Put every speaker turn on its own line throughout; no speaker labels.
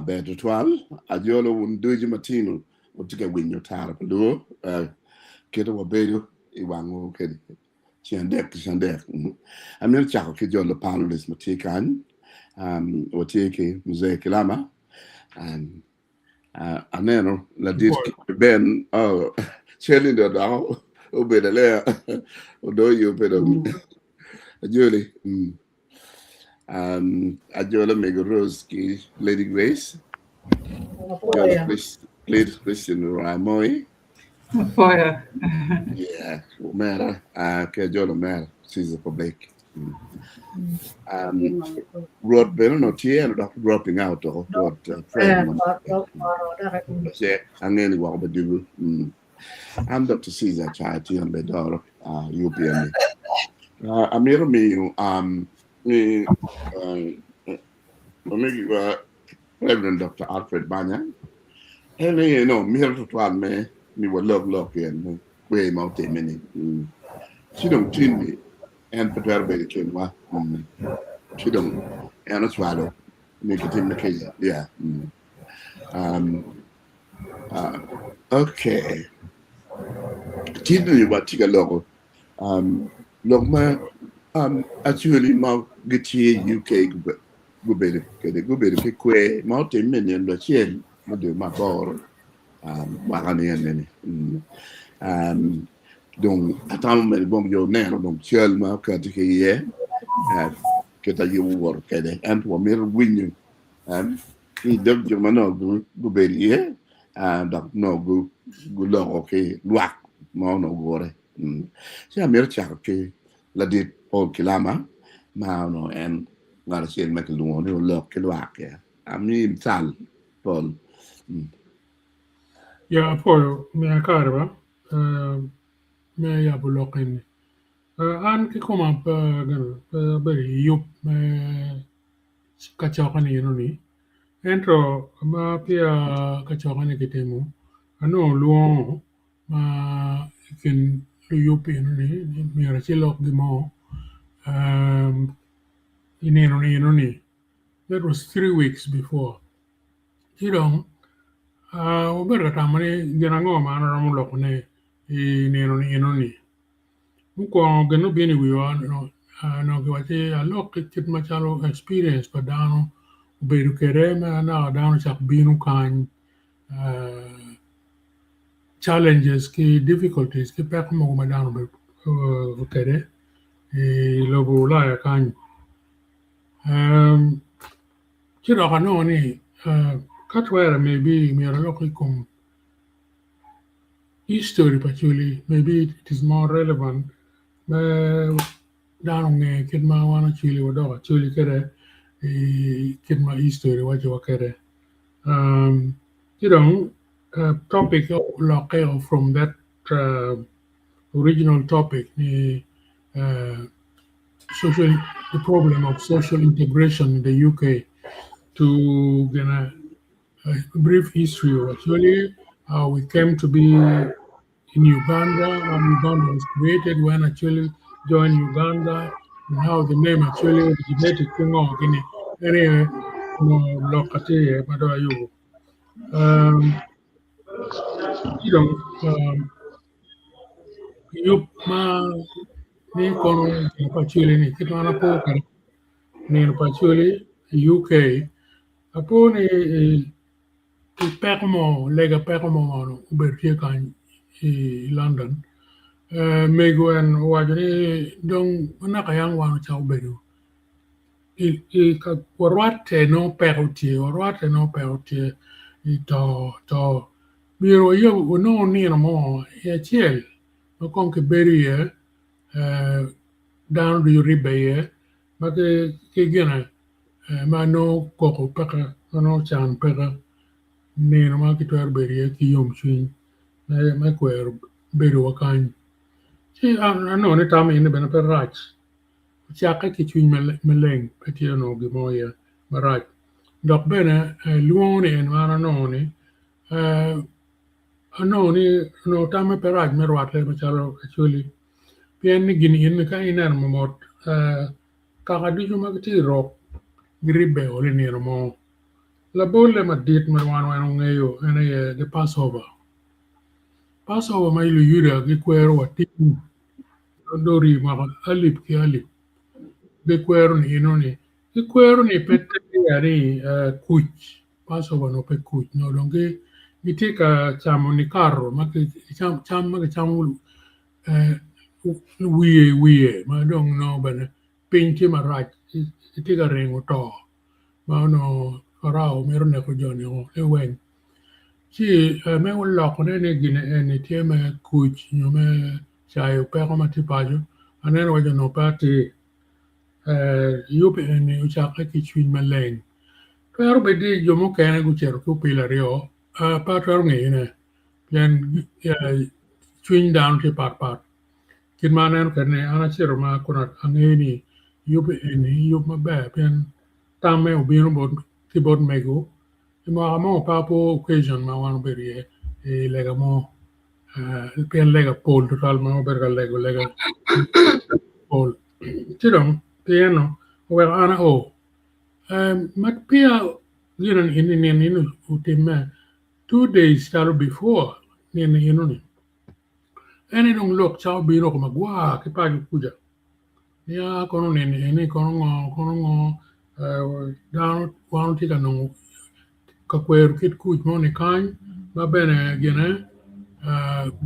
beto twal ajolo un doji matino utika winyo tara palo keto wabedo iwango kedi chandek amir chako ke jolo panelist matikan watike mzee kilama and aneno la dit ben cheli do dao obeda le odo yo pedo ajoli ajola mega rose ki lady grace jola lady Christian Ramoy.
Fire.
Yeah, mera ke jola mera she's a public road beno no tie and dropping out of what Fred man che angeni wa bedu I'm Dr. Caesar Chati on Bedor UPM amiro mi mi maybe Reverend Dr. Alfred Banya and you know mir to twan me mi wa log and we mountain many she don't tin me and prepare be ken wa she don't and swallow make it in the case yeah um uh, okay tin you what tiga logo log ma actually ma giti UK go be ke kwe mountain many and the chen mo de ma bor magani and donc atam mel bom yo neno donc chel ma ka ti ye ke ta yo wor ke de and wa mer winu I deb jo mano go be ye and no go lo okay luak mo no gore sia mer cha ke la dit Paul Kilama ma no en ngar chen me ke lu no lo ke luak ya ami tal Paul
Ya poi mi akarba me ya bulokin an ki koma beri yup me kachokan yino ni entro ma pia kachokan kitemu ano luong ma ikin yup yino ni mi rachilok gimo yino ni that was 3 weeks before chidong uber katamani ginango ma ano ramu lokune yino ni muko gano bini wiwa no kiwachi alok kit machalo experience pa dano ubedu kere ma na dano chak binu kan challenges ki difficulties ki pek mo ma dano be kere lobu la ya kan kira kano ni katwera maybe mi alok ikum history pachuli maybe it is more relevant dano nge kit ma wana chili wado chuli kere kit ma history wajo kere topic loke from that original topic the problem of social integration in the UK to get a brief history of actually how we came to be in Uganda, when Uganda was created, when actually joined Uganda, and how the name actually originated Congo, Guinea. Anyway, no locate, but you yup ma ni kono pachuli ni kitu anapo ni pachuli UK apo ni permo lega permo mano ubertie kan London mego en wajani dong nakayang wano cha ubedu ka warwate no perutie to biro yo no ni mo ya chiel no kon ke berie down the ribe ma ke gena ma no koko peka no chan peka ni no ma ki twer berie ki yom chin ma kwer beru wakan si no ne tam in ben per rach chaka ki chin meleng petio no gi moya marach dok bene luone en mana no ni no ni no tam per rach merwat le machalo actually pien ni gini in ka iner momot kaka duju mag ti rok gribe ole ni mo La bolle ma dit ma wan ngayo ene the Passover. Passover ma ilu yuda ki kwero wa tin dori ma alip ki alip. Be kwero ni inoni. Ki kwero ni pete yari kuch. Passover no pe kuch. No donge iti ka chamo ni carro ma ki cham ma ki chamo wiye ma dong no bane pinti ma rach. Iti ka ringo to. Ma no karao mero ne ko joni o e weng. Chi me un loko ne gine ene tie me kuch nyo me chayo peko ma tipaju anen wajo no pati yupi ene uchaka ki chwiny maleng. Pero bedi jomo kene guchero ku pila rio patro ngi ne yen chwiny down ti pat kin manen kene ana chero ma kunat angeni yupi ene yup maber pen tame ubino bod ki bod mego ma mo papo occasion ma wan berie lega mo pen lega pol total ma berga lega pol tidong piano well ana o mat pia giran in utimme 2 days talo before nin inuni ene dong lok chao biro ko magwa ki pa kuja ya kono ene kono ngo down wan tika no ka kwer kit kuj mo ni kan ba bene gene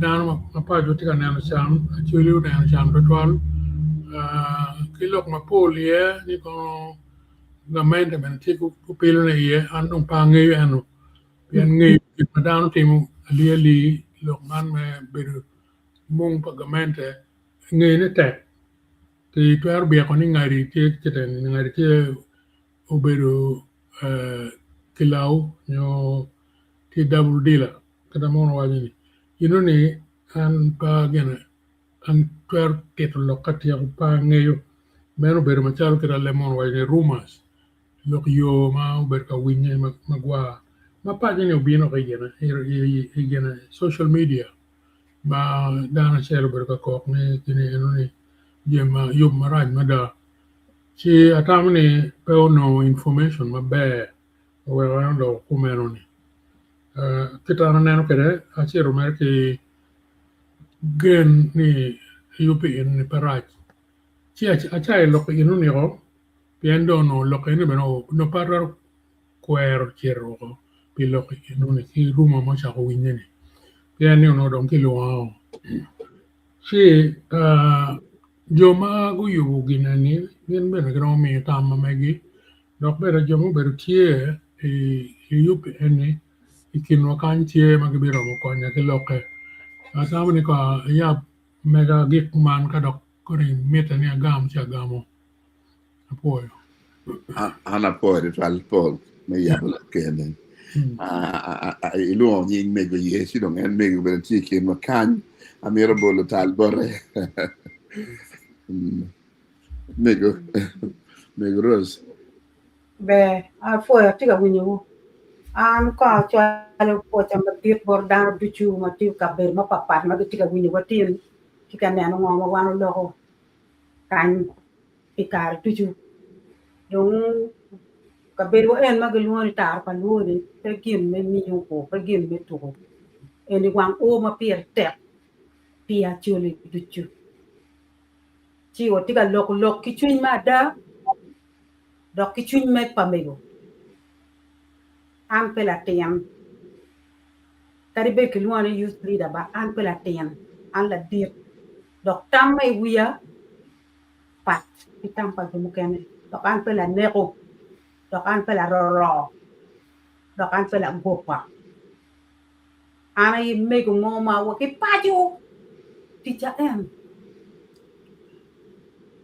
dan ma pa jo tika neno cham chuli neno cham total kilok ma polie ni kono ga mente ben tiku pilo ne ye an dong pa ngi anu pian ngi ma dan timu ali lok man me beru mung pa ga mente ngi ne tek ti twer bia ko ni ngari ti kiten ngari ti obedo kilau nyo ti double dealer kada mo wajini ni an pa gene an twer ket lokati ya pa ngeyo mero beru machal kira lemon wajini rumors lok yo ma ber ka winye magwa ma pa gene ubino ka gene social media ma dana chelo ber ka kok ne kine ni jema yub maraj mada chi atamni pe no information maber werando kumeno ni kita neno kede achiro mer ki gen ni yupi in ni paraj chi achai lok inu ni ro piendo no lok inu beno no parar kwero chiro ko pi lok inu ni ki ruma mo cha ko winye ni pieni no don ki lo chi joma gu yubu ginani gen beno gno mi tamma megi dok bero jomo bero tie yupi ene ikin wakan tie magibiro mo konya ki loke asamu ni ka ya mega gik man ka dok kori meta ni agam cha gamo apoyo
ana poi ral pol me yabla kene ilu on ying mego yesi dong en mego ben ti kin makan amira bolo tal bore mego rose
be afoya tiga winyo an ko chalo po chamba tir bor dan duchu ma tir ka ber ma papat ma tiga winyo watin tika neno ngoma wanu loko kan pikar duchu dong ka ber wo en ma gelu tar pa luoni te gim me mi yo ko pa gim me to en wang o ma pier tek pia chuli duchu chi wo tiga lok ki chuin ma da dok ki chuin me pamego an pela tiam kari be ki luani youth leader ba an pela tiam an la dir dok tam mai wiya pat itam pa mu kene dok an pela neko dok an pela ro dok an pela gopa ana yi mego ngoma wo ki paju ticha em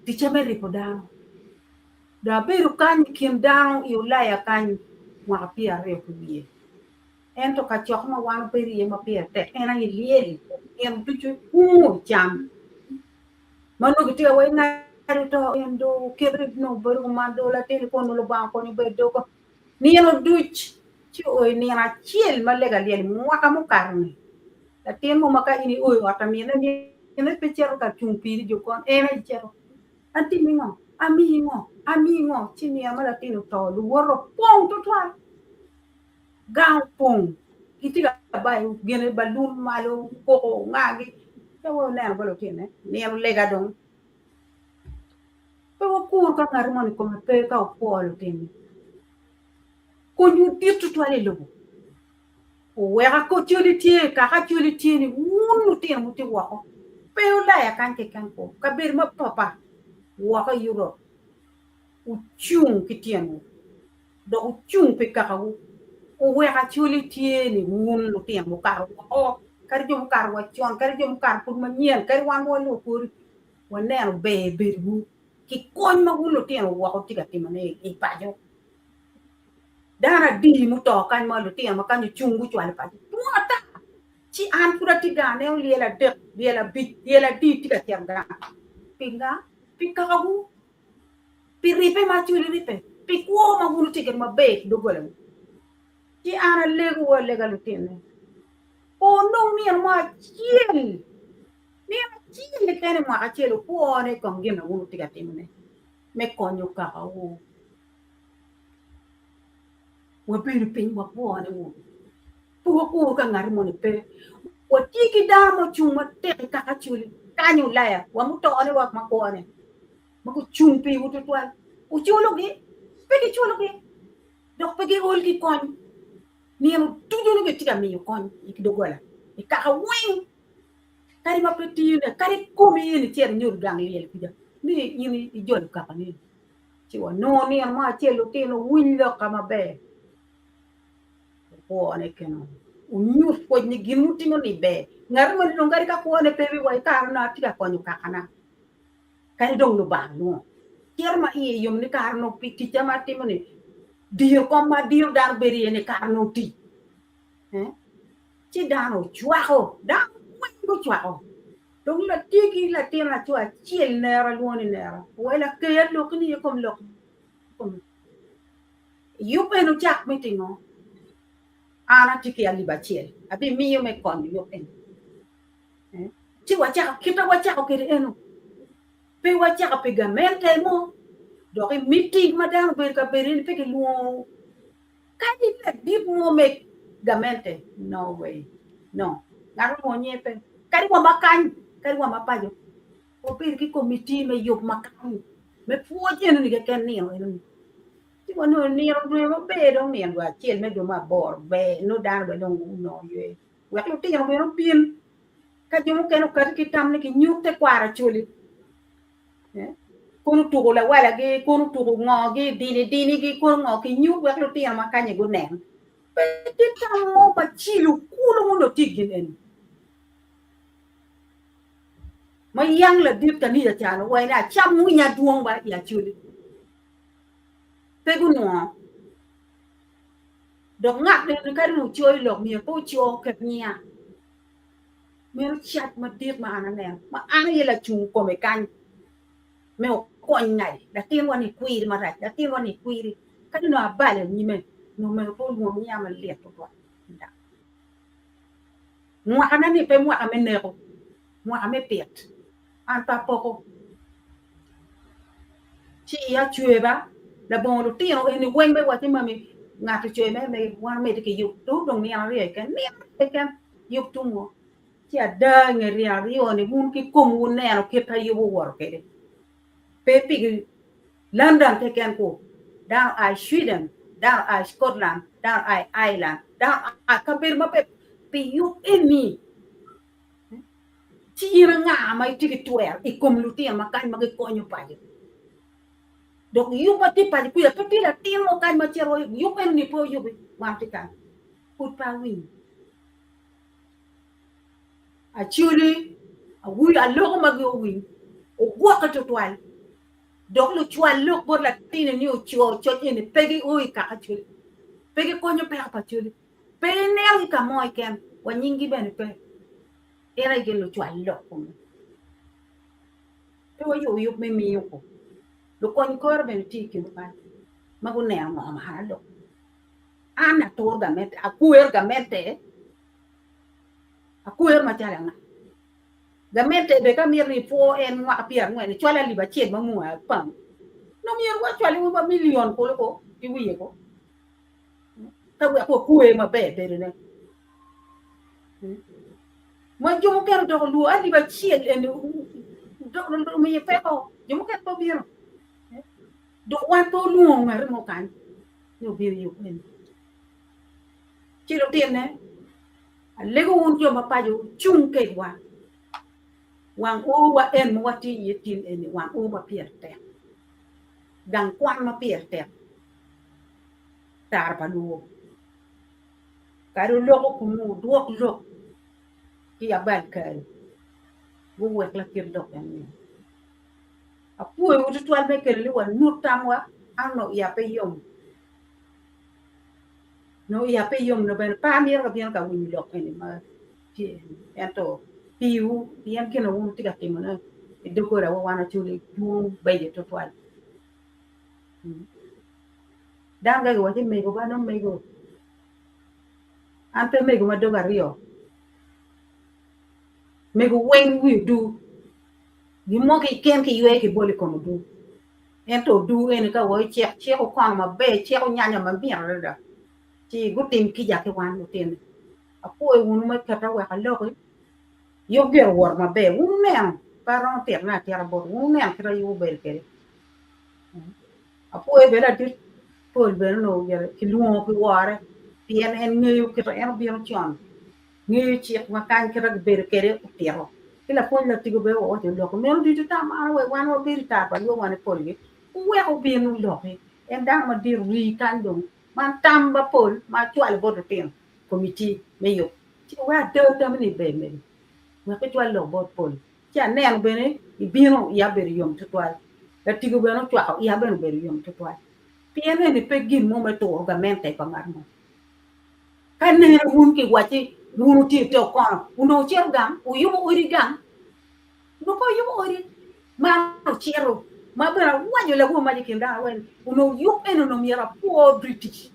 ticha me ripodano da beru kan kim dano i ulaya kan wa pia re kubie ento ka chok ma wan peri ma pia te ena i lieli em tuchu cham manu giti wa na to endo kebre no beru ma do la telefono lo ba ko ni be do ko ni no duch ci o ni na chiel ma lega lieli mo ka mo karni la temo maka ini o ata mi na ni ene pe chero ka chumpi jo kon ena chero anti mingo amigo chini amala tino to lu woro pon to twa gampong kitiga bay gene balun malo koko ngagi tawo nen balo tine niam lega dong tawo kur ka ngarmon ko pe ka polo tine ko ñu ditu toile lobo o wera ko tioli tie ka ka tioli tie ni wunu tie muti wako pe la ya kan ke kan ko ka ber ma papa waka yuro u chung kitienu do u chung pe ka o wera tioli tie ni wunu tie mu kar o kar jom kar wa chon kar jom kar pur ma nyen kar wan wo lo pur wa ne be bu ki kon ma wunu tie wako tiga timane e pajo dara di mu to kan ma lu tie ma kan chung gu chwal pa tuata ci an pura tiga ne liela de liela bit liela di tiga tianga pinga pikagu piripe ma chuli ripe pikwo ma wunu tiga ma be do golam ci ana legu wa legalu tine o no mi ma chiel ni ma chiel kene ma ka chiel ko ne kon gena wunu tiga timne me konyo ka o wa biru pin wa po ne wo po ko ka ngar mo ne pe wa tiki da mo chuma te ka ka chuli ka nyu la ya wa mu to ne wa ma ko ne ma ko chum pi wo to twa o chulo gi pe ki chulo gi dok pe gi ol gi kon ni mo tu do ne tika mi kon ik do gola e ka ka wing kari ma pe ti ne kari ko mi ni tier nyur gang yel ki da ni yini i jol ka ni ci wa no ni ma chelo te no willa ka ma be ko ne keno unyu ko ni gimuti no ni be ngar mo no ngari ka ko ne pe wi wai ka na ti ka ko nyu ka kana kani dong no ba no tier ma i yum ni ka no pi ti jama ti mo ni dir ko ma dir dar beri ne ka no ti ci da no chwa ko da ko chwa ko dong la ti ki la ti na chwa chiel ne ra lo ni ne ra wala ke ya lo ni kom lo yu pe no chak mi ti no ana tiki aliba chiel abi miyo me kon yo en ti wacha kita wacha ko kere eno pe wacha ka pegamente mo do ke meeting madam ber ka berin pe ke luo kadi la dip mo me gamente no way no ngaro mo nyepe kadi wa makan kadi wa mapajo o per ki committee me yo makan me puoje no ni ke ken ni eno tipo no ni no be do ni wa chiel me do ma bor be no dan be no no ye wa ko ti no no pin ka jumu ke no ka ki tam ne ki nyu te kwara chuli ko no tu la wala ge ko no tu ngo ge dini ge ko ngo ki nyu wa ko ti ma ka ni go nen be ti tam mo ba chilu ku no no ti gen ma yang la dip ta ni ya cha no wa na cham mu nya duong ba ya chuli pe no dok ngak de ka no choi lok mi ko cho ke nya me chat ma dir ma ana ne ma ana ye la chung ko me kan me ko ngai da tin woni kuir ma ra da tin woni kuir ka no abale ni me no me ko mo nya ma le to da mo ana ni pe mo ame ne ko mo ame pet an pa poko chi ya chue ba la bon lo tin o ni wen be wa ti ma mi ngạc chơi me quan me cái dục tú đồng niang rồi cái dục tu mo chỉ ada ngeri ari oni mun ki kum un ne no ki ta yu wor ke de pepi London ke kan ko down I Sweden down I Scotland down I Ireland down I kabir ma pe yu eni chỉ ra ngà mai ti ki tuer I kum lu ti ma kan ma ko nyu pa de dok yu pa ti pa ku ya ti la ti mo kan ma chero yu pen ni po yu ma ti kan put pa win a chuli a wi a lo ma go win o gwa ka to twal dok lu chwal lu por la tin ni o cho ni pegi o ka chuli pegi ko nyu pa pa chuli pe ne ka mo ken wa nyingi ben pe era ge lu chwal lo ko pe wa yu me mi ko lo ko ni ko ben ti ki pa ma go ne ma ma ha lo ana to ga met a kuer ga mete a kuer ma cha nga ga mete be ka mir ni fo en wa pier ngwe ni chola li ba chen ma mu pam no mir wa chola wa million ko lo ko ti wi ko ta we ko kuwe ma be ne ma jomo ker do lu ali ba chiel en do mi pe ko jomo ker po biro do wan to lu ngar mo kan no bir yu en chi lo tiền ne lego un jo ma pa jo chung ke wa wang u wa en mo ti yi tin en wang u ma pier te dang kwan ma pier te tar pa lu ka ru lo ko mu duok lo ki ya ban ka bu wek la kir dok en ni a pu u tu al me ke li wa nu tam wa an no ya pe yom no ya pe yom no ben pa mi ka bien ka wi lo en ma ti en to piu bien que no uno tiga que mana de cora wa wana chuli tu baye to twal dam ga wa ti me go ba no me go ante me go ma do gario me go wen wi du gi mo ki ken ki yue ki boli ko du en to du en ka wo che ko kwa ma be che ko nya ma bi ra da ti go tim ki ja ke wan no tin a po e unu ma ka ta wa ka lo ko yo ger war ma be un men paron ter na ter bor un men tra yu bel ke a po e bela dir po bel no ger ki lu ko ware tien en ngeyu ki en bi no chon ngeyu chi ma kan ki ra bel ke re tero kila po la tigo be o te lo ko men di ta ma we wan o bir ta pa yo wan po li we o bi no lo en da ma dir ri kan dong man tam ba pol ma chwal bo ten committee me yo ti wa de ta mi be me ma ko twal lo bot pol ci nen bene I bino ya ber yom to twal la tigo beno twa ya ber yom to twal piene ni pegin mo me to ga mente pa mar mo kan ne hun ki wati nu ti to ko uno cher gam u yumo uri gam no ko yumo uri ma chero ma bera wanyo la go ma jikinda wen uno yup eno no mira po british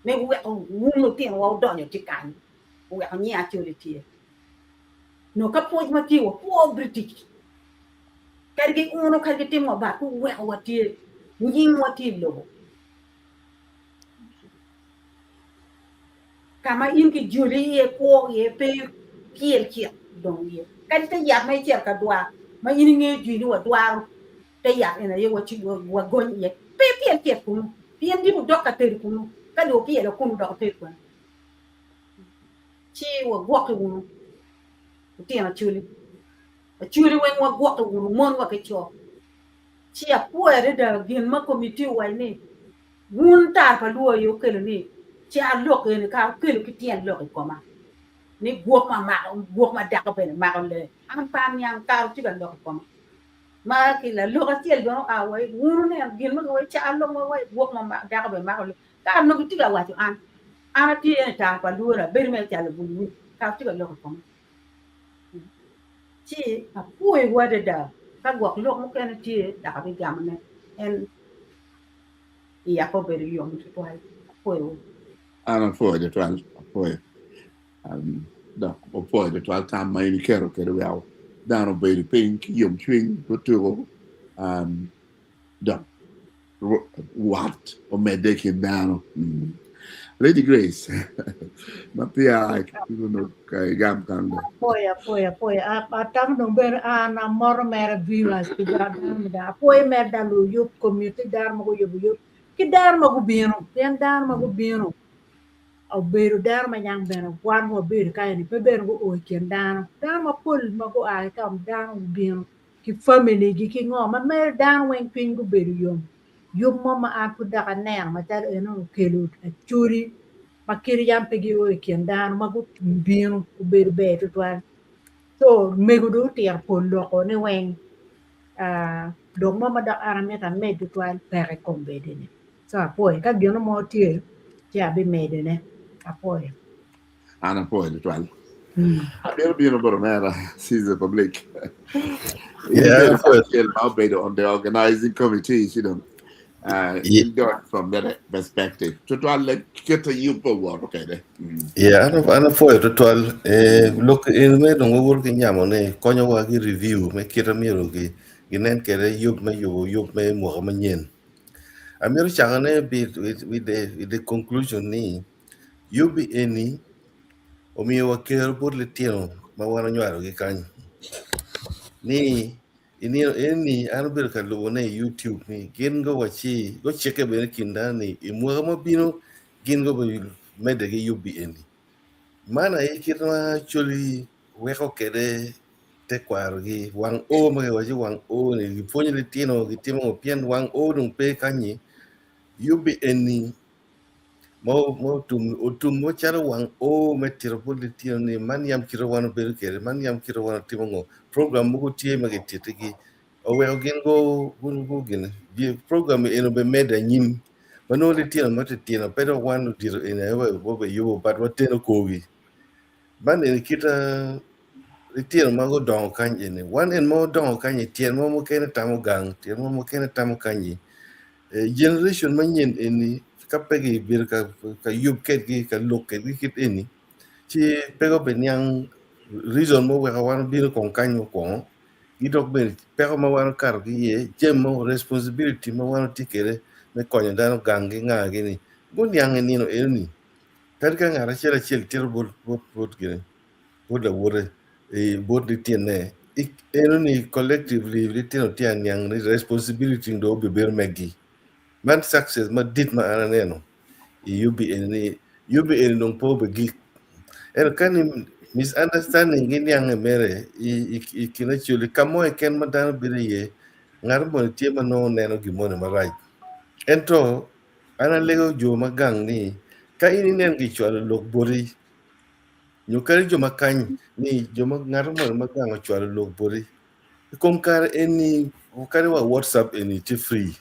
me we uno tin wa donyo ti kan we nya chuli ti no ka poj ma ti wa po british kargi uno kargi tim wa ba ku we wa ti yin wa ti lo kama in ki juli ye ko ye pe kiel kiel dong ye kan ta ya mai cher ka dwa ma in nge ji ni wa dwa ta ya ina ye wa chi wa gon ye pe piel kiel ku piel di bu dokka te ku ka do piel ku do te ku chi wa gwa ku ti na chuli wen wa gwa ku mon wa ke cho chi a puere da gin ma committee wa ni un ta pa luo yo ke ni chi a lok ni ka ke ki tien lok ko ma ni guok ma da ka pe ma le an pa nyang ka ti ga lok ko ma ki la lok a tiel do a wa un ne gin ma wa chi a lok ma wa guok ma da ka pe ma le ka no ki ti ga wa ti an ti en ta pa luo ra ber me ta le bu ka ti ga lok ko ma chi a puere wa da ka guok lok mo ke na ti da ka bi gam ne en ya ko ber yo mi to ai puere
ana foi de twal foi da o foi de twal tam mai ni kero ke de yaw dano be de pink yom twing to to da what o medeke dano Lady Grace ma pia you know kai gam kan
Apoia. Atang no ber ana mor mer viewers ki dar da apoia mer da lu yup community dar mo yup ki dar mo bino pen dar mo bino au beru dar ma yang beno wan mo beru kai ni pe beru o ken dar ma pul ma go ai kam dar bino ki family ki ngo ma mer dar wen pin go beru yom mo ma a pu da ner ma tar eno kelu churi makiri yam pegi o ken dar ma go bino ku beru be to twan so me go do tier polo ko ni wen dong mo ma da arame ta me to twan pere kombe de ni so poi ka gino mo tie ja be me de ne apoio.
ana foi de twal abbiamo bino boromera Caesar public
Yeah,
on the organizing committee you know from that perspective to like get a you power okay
yeah, ana foi total look in me no work in yamo ne konyo wa ki review me kira miro ki ginen kere yup me mo manyen amiro changane with the conclusion ni yubi eni omiyo wakero por le tieno ma wan onywaro gi kanyo ni eni an obedo ka luwo ne YouTube ni gin go wachi go cheke bene kinda ni imwa mabino gin go mede gi yubi eni mana ikitma choli weko kede te kwaro gi wang o ma wachi wang o ni gipuonjo le tieno gitimo pien wang o dong pe kanyi yubi eni otum mocharo wang o metiro por le tieno ni man yam kiro wano bedo kede man yam kiro wano timo ngo program mugo tie ma gitite gi oweyo gin go gine program eno be meda nyim mano le tieno mate tieno pero wano diro ene ewe bobe yubo bat wateno kogi ban ene kita le tieno mago dongo kanye ne wan en mo dongo kanye tieno mo kene tamo gang tieno mo kene tamo kanye generation manyen eni kapegi bir ka yub ket gi ka lok ket gi kit eni chi pego benyang reason mo weka wan bir kon kanyo ko gidok ben pego ma wan kar gi ye jemo responsibility ma wan tikere me konyo dano gangi nga gini gun yang eni no eni tar ka ngara chela chel tir bot gini bot la wore bot di tiene eno ni collectively li tieno tian yang ni responsibility ndo be ber megi man success ma dit ma ana neno yubi eni nong po be gi kan misunderstanding gin yang mere ikina chuli kamo ken ma dano bire ye ngar mo tie ma no neno gi mo ma right ento ana lego jo magang ni ka ini nen gi chwalo lok bori nyukari jo makany ni jo ngar mo magang chwalo lok bori kom kar eni kare wa WhatsApp eni ti free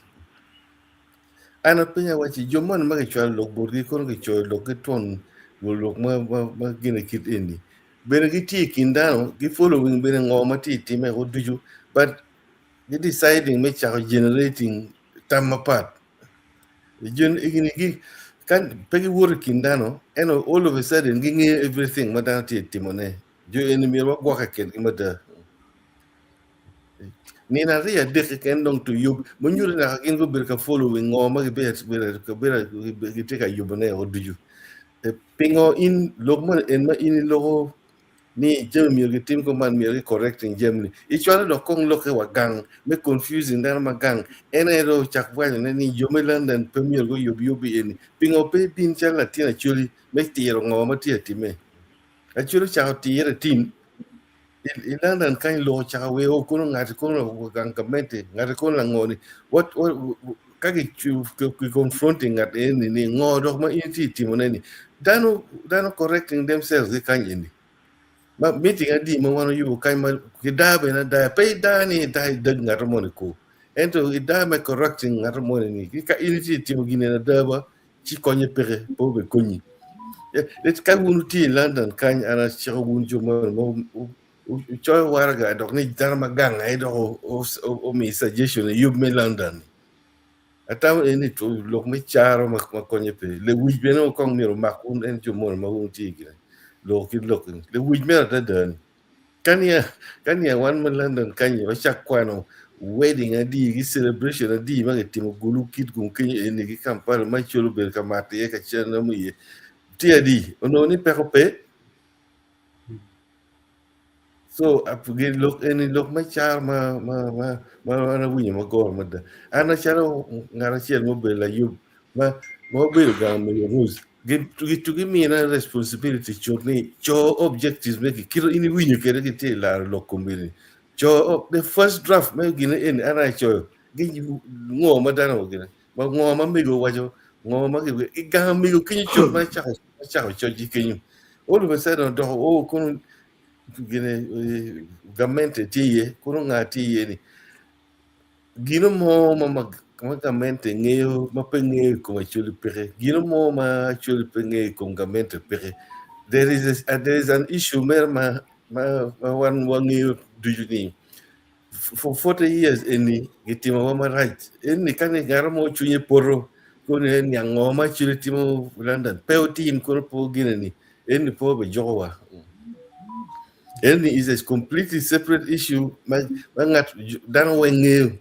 ana penya wachi jomon ma chwalo lok bori kon gi chwalo lok ton lok ma gine kit eni bene gi ti kindano gi following bene ngoma ti time go duju but gi deciding me cha generating tamapat igini gi kan pegi wor kindano eno all of a sudden gi ngi everything madana ti timone jo eni mi wa gwa ka ken imada ni na ria de ken dong to yub mo nyuri na ken go ber ka following ngoma gi ber gi te ka yubone o duju pingo in logman en ma in logo ni jem mi gi tim ko man mi gi correcting jem ni ichwala do kong loke wa gang me confusing dan ma gang eno chak wa ni jome London premier go yubi eni pingo pe bin chala tina chuli me tiro ngoma tia time a chulu cha tira tin London kan lo cha we o kuno ngati kuno gang kamete ngati kuno ngoni what kaki confronting at eni ni ngodo ma inti timone ni dano correcting themselves kan yeni ma meeting adi ma wano yubo kai ma kidabe na da pe dani da ngar mo ko ento ida ma correcting ngar mo ni ka inti timo gine na daba ci konye pere po be konyi let ka wunu ti London kan ana chiro wunjo mo choy warga dok ni darma gang ai do o mi suggestion yub me London ataw eni to lok me charo ma konye pe le wij be no kong mi ro makun en jo mo ma wun ti gine lo ki lok le wij me da den kanya wan ma London kanya wa chak kwano wedding adi gi celebration adi ma ke timo gulu kit gun kenya eni gi kampal ma cholo be ka mate ka chena mu ye ti adi ono ni pe ko pe so apugin look any look ma char ma na winyo ma gor ma da ana charo ngara chiel mo be la yub ma mo be ga me rus to give me a responsibility chokni cho objectives me kiro ini winyo kere ki te la lo kombini cho the first draft me gine en ana cho gi ngo ma da no gine ma ngo ma me go wajo ngo ma gi ga me go kinyo cho ma cha cho ji kinyo all of a sudden do o kun gine gamente tiye kuno nga tiye ni gino mo ma gamente ngeo ma penge ko chuli pere gino mo ma chuli penge ko gamente pere there is an issue mer ma one ngeo do you need for 40 years eni gitima ma right eni kane garamo chunye poro ko ne nyangoma chuli timo London peotin ko po gine ni eni po be jowa and is a completely separate issue. Mangat dano wenge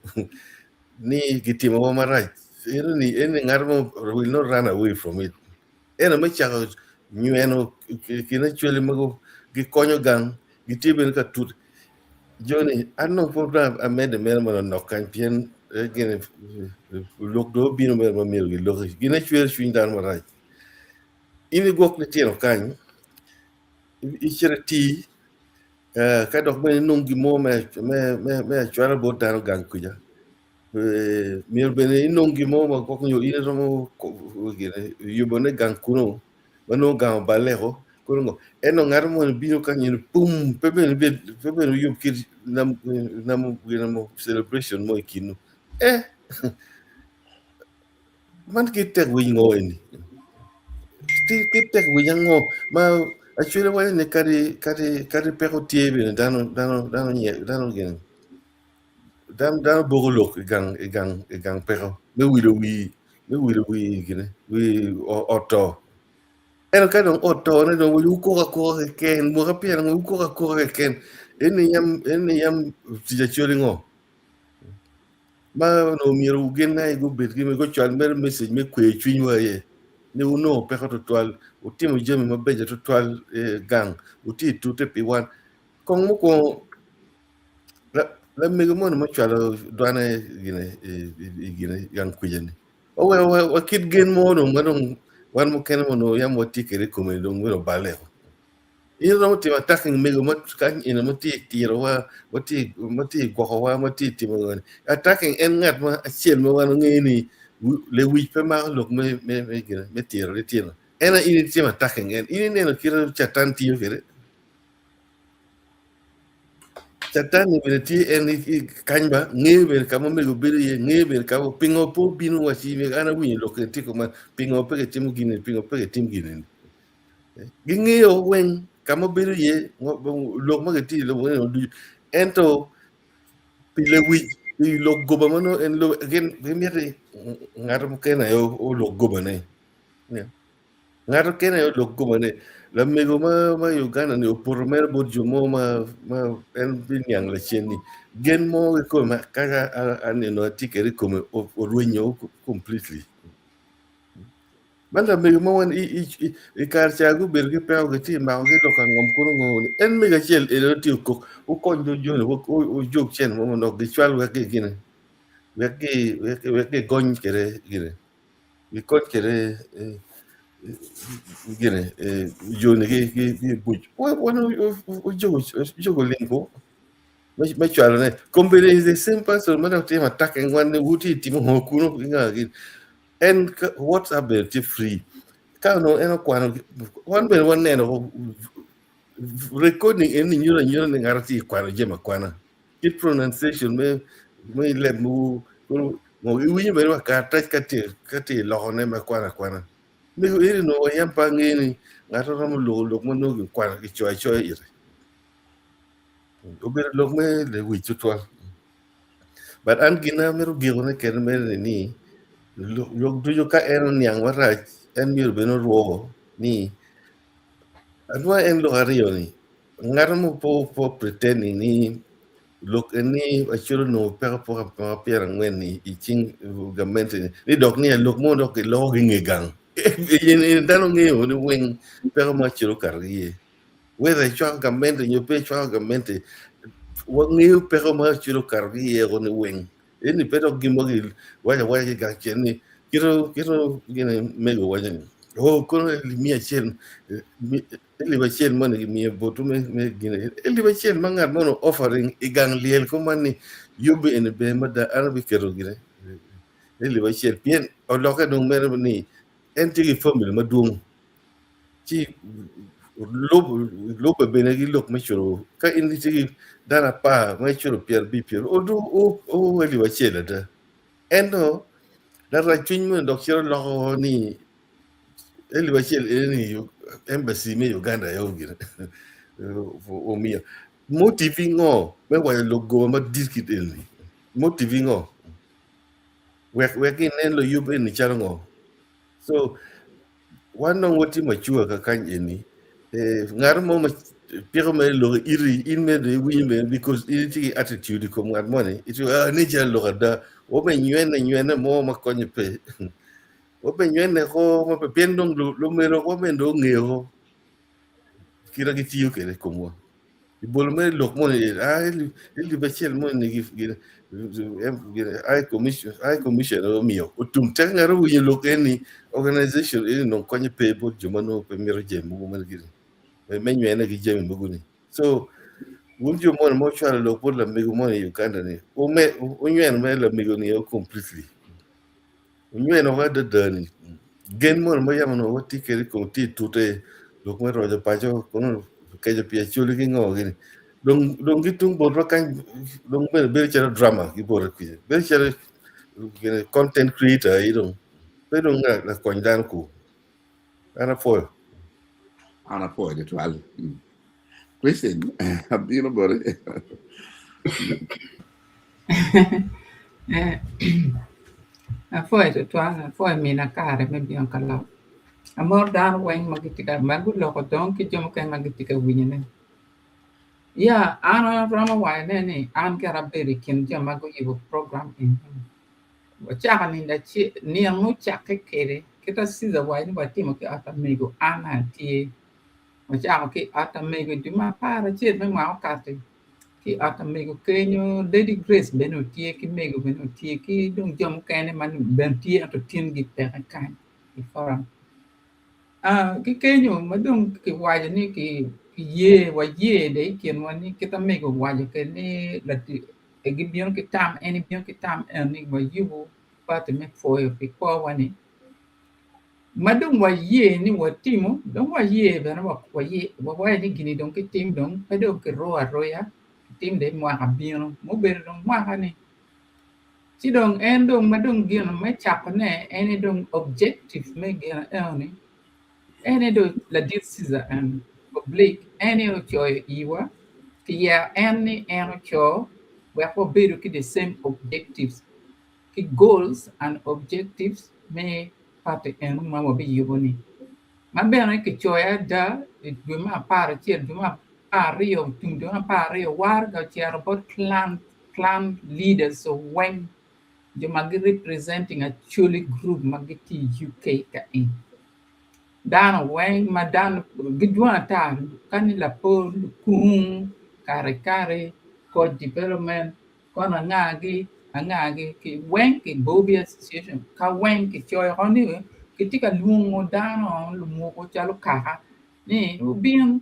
ni gitima wama right. Any ngarmo will not run away from it. And a macha nyueno kina chwele mago gi konyo gang gi tiben ka tut joni anno program amede mer mono nokan pien gene lok do bino mer ma mil gi lok gina chwele chwin dan mara ini gok ne tieno kan ichere ti ka dok me nungi mo me chwara bo dan gang kuja mir bene nungi mo ma kok yo ine romo gene yubone gang kuno mano gang balero kuno eno ngar mo bino kan yin pum pepe yub kid nam mo celebration mo kinu man kitek wi ngo ini kitek wi ngo ma actually wale ne kari pero tiebe dano gene dan bogolok gang pero me wi gene wi auto eno kadon auto ne do wi ko ken mo kapia ngo ko ken eni yam tija cholingo ma no miru gena go bet gi me go chal mer message me kwe chwin wa ye ne uno pe ko total utimo jemi ma beje total gang uti tute pi wan kon mo ko la me go mo chalo dwana gine yang kujeni o wa kid gen mo no ngadon wan mo ken mo no yam wati kere ko me do ngoro bale ino mo ti attacking me go mo kan ina mo ti tiro wa wati ko wa mo ti mo attacking en ngat ma achel mo wan ngeni le wi pe ma lok me gine me tiro le tiro ena ini ti attacking en ini ne no kiro chatan ti yo kere chatan ni be ti en kanba ngebe ka mo me go be ye ngebe ka pingo po binu wa si me ana wi lo ke ti ko ma pingo pe ke tim gine pingo pe ke tim gine gingiyo wen kama biru ye lo ma ke ti lo du ento pile wi lo goba mano en lo again mi ngar mo kena yo lo goba ne ngar kena yo lo goba ne la me go ma Uganda ne por mer bo jumo ma en bin yang la cheni gen mo ko ma kaga an no tikere como o ruño completely banda me mo wan i kar chagu berge pew ge ti ma ge lo kan ngom ko ngoni en me ga chel e ti ko o ko jo o jo chen mo no ge chwal we ge gine we ge gon kere gine we ko kere gine jo ne ge bu o no o jo go lingo ma chwal ne kombere is the same person ma ta ma tak en wan ne wuti ti mo ku no ga gine en WhatsApp be free kano eno kwano wan be wan neno recording en nyura ne ngarati kwano jema kwana ki pronunciation me le mu mo wi be wa ka ta kati lo ne ma kwana me iri no yam pa ngeni ngato ram lo mo no kwana ki choi ire ober lo me le wi tutwa but an gina meru bigo ne ker me ni lo du ka en nyang wara en mir beno ro ni anwa en lo ario ni ngarmo po pretending ni look ni achuro no pero po pera ngwen ni iching gamente ni dok ni look mo dok lo ngegang yen dano ngeo ni wen pero ma chiro karie whether chwa gamente ni pe chwa gamente wa ngeo pero ma chiro karie go ni wen ni pero gimogi waya ga cheni kiro gine mego wajan o kono mi achen li ba chen man mi botu me gine li ba chen mangar mono offering igang liel ko man yobe en be mada arabi kero gine li ba chen bien o loka no mer ni enti family madung ci lobo bene gi lok machuro ka indi ci dana pa machuro pier bi pier o do o li ba chen da endo la rachun mo docteur lo ni eli ba chel ni embassy me Uganda yo gire o mia motivingo me wa logo ma diskit eli motivingo we kin en lo yub en charango so one woti machua ka kan eni ngar mo ma pire me lo iri in me de wi me because it attitude ko ngar mo ni it ni jalo da o me nyene mo ma konye pe o ben yene ko ma pen dong lo mero ko ben do ngeo kira ki tiyo kere como i bol me lok mo ni il bachel mo ni ai commission o mio o tum tanga ro wi lok eni organization ini non ko ni pe bo jumano pe mero je mo mo gire me nyene ki je mo guni so wunjo mo chwa lo por la me mo ni Uganda ni o nyene me la me ni o completely o nyene o da dani gen mo yama no wati kere ko ti tute lok mo ro pa jo kono ke je pia chuli ki ngo gini dong gitung bor kan dong be chara drama ki bor ki be chara content creator idong be dong la ko ndan ku ana fo
ana poi de twal Listen, abdino bore
Foi de tua foi mina cara me bion kala amor dan wen magitika magu loko don ki jom kan magitika winyane ya ana rama wa ne an kara beri kin jom magu yibo program in wa chaka ni da chi ni amu chaka kere kita siza wa ni bati mo ki ata mego ana ti wa chaka ki ata mego di ma para chi me ma okate ki ata mego kenyo Lady Grace beno tie ki mego beno tie ki dung jom kane man ben tie ato tin gi pe kan i forum cái kenyo madung ki waja ni ki ye wa ye de kien wani kita mego waja ke ni lati e gi bion ki tam eni bion ki tam ni wa yubu pati me foi ki ko wani madung wa ye ni wa timo dong wa ye bana wa ye wa ni gini dong ki tim dong pe do ki roya tim de mo ha bion mo ber dong mo ha ni si dong en dong madung gino me chap ne eni dong objective me gino ni ene do la disisa an public ene o cho iwa ki ya ene cho we for bedo ki the same objectives ki goals and objectives me parte en ma mo bi yoboni ma bene ki cho ya da du ma para ti du ma rio tum du ma para rio war ga ti about clan leaders so when you magi representing a truly group magiti UK ka in dan wen madan gidwana ta kan la po kun kare ko development ko na ngagi ki wen ki bobi association ka wen ki choy honi ki tika lungo dano lungo ko chalo ka ni ubin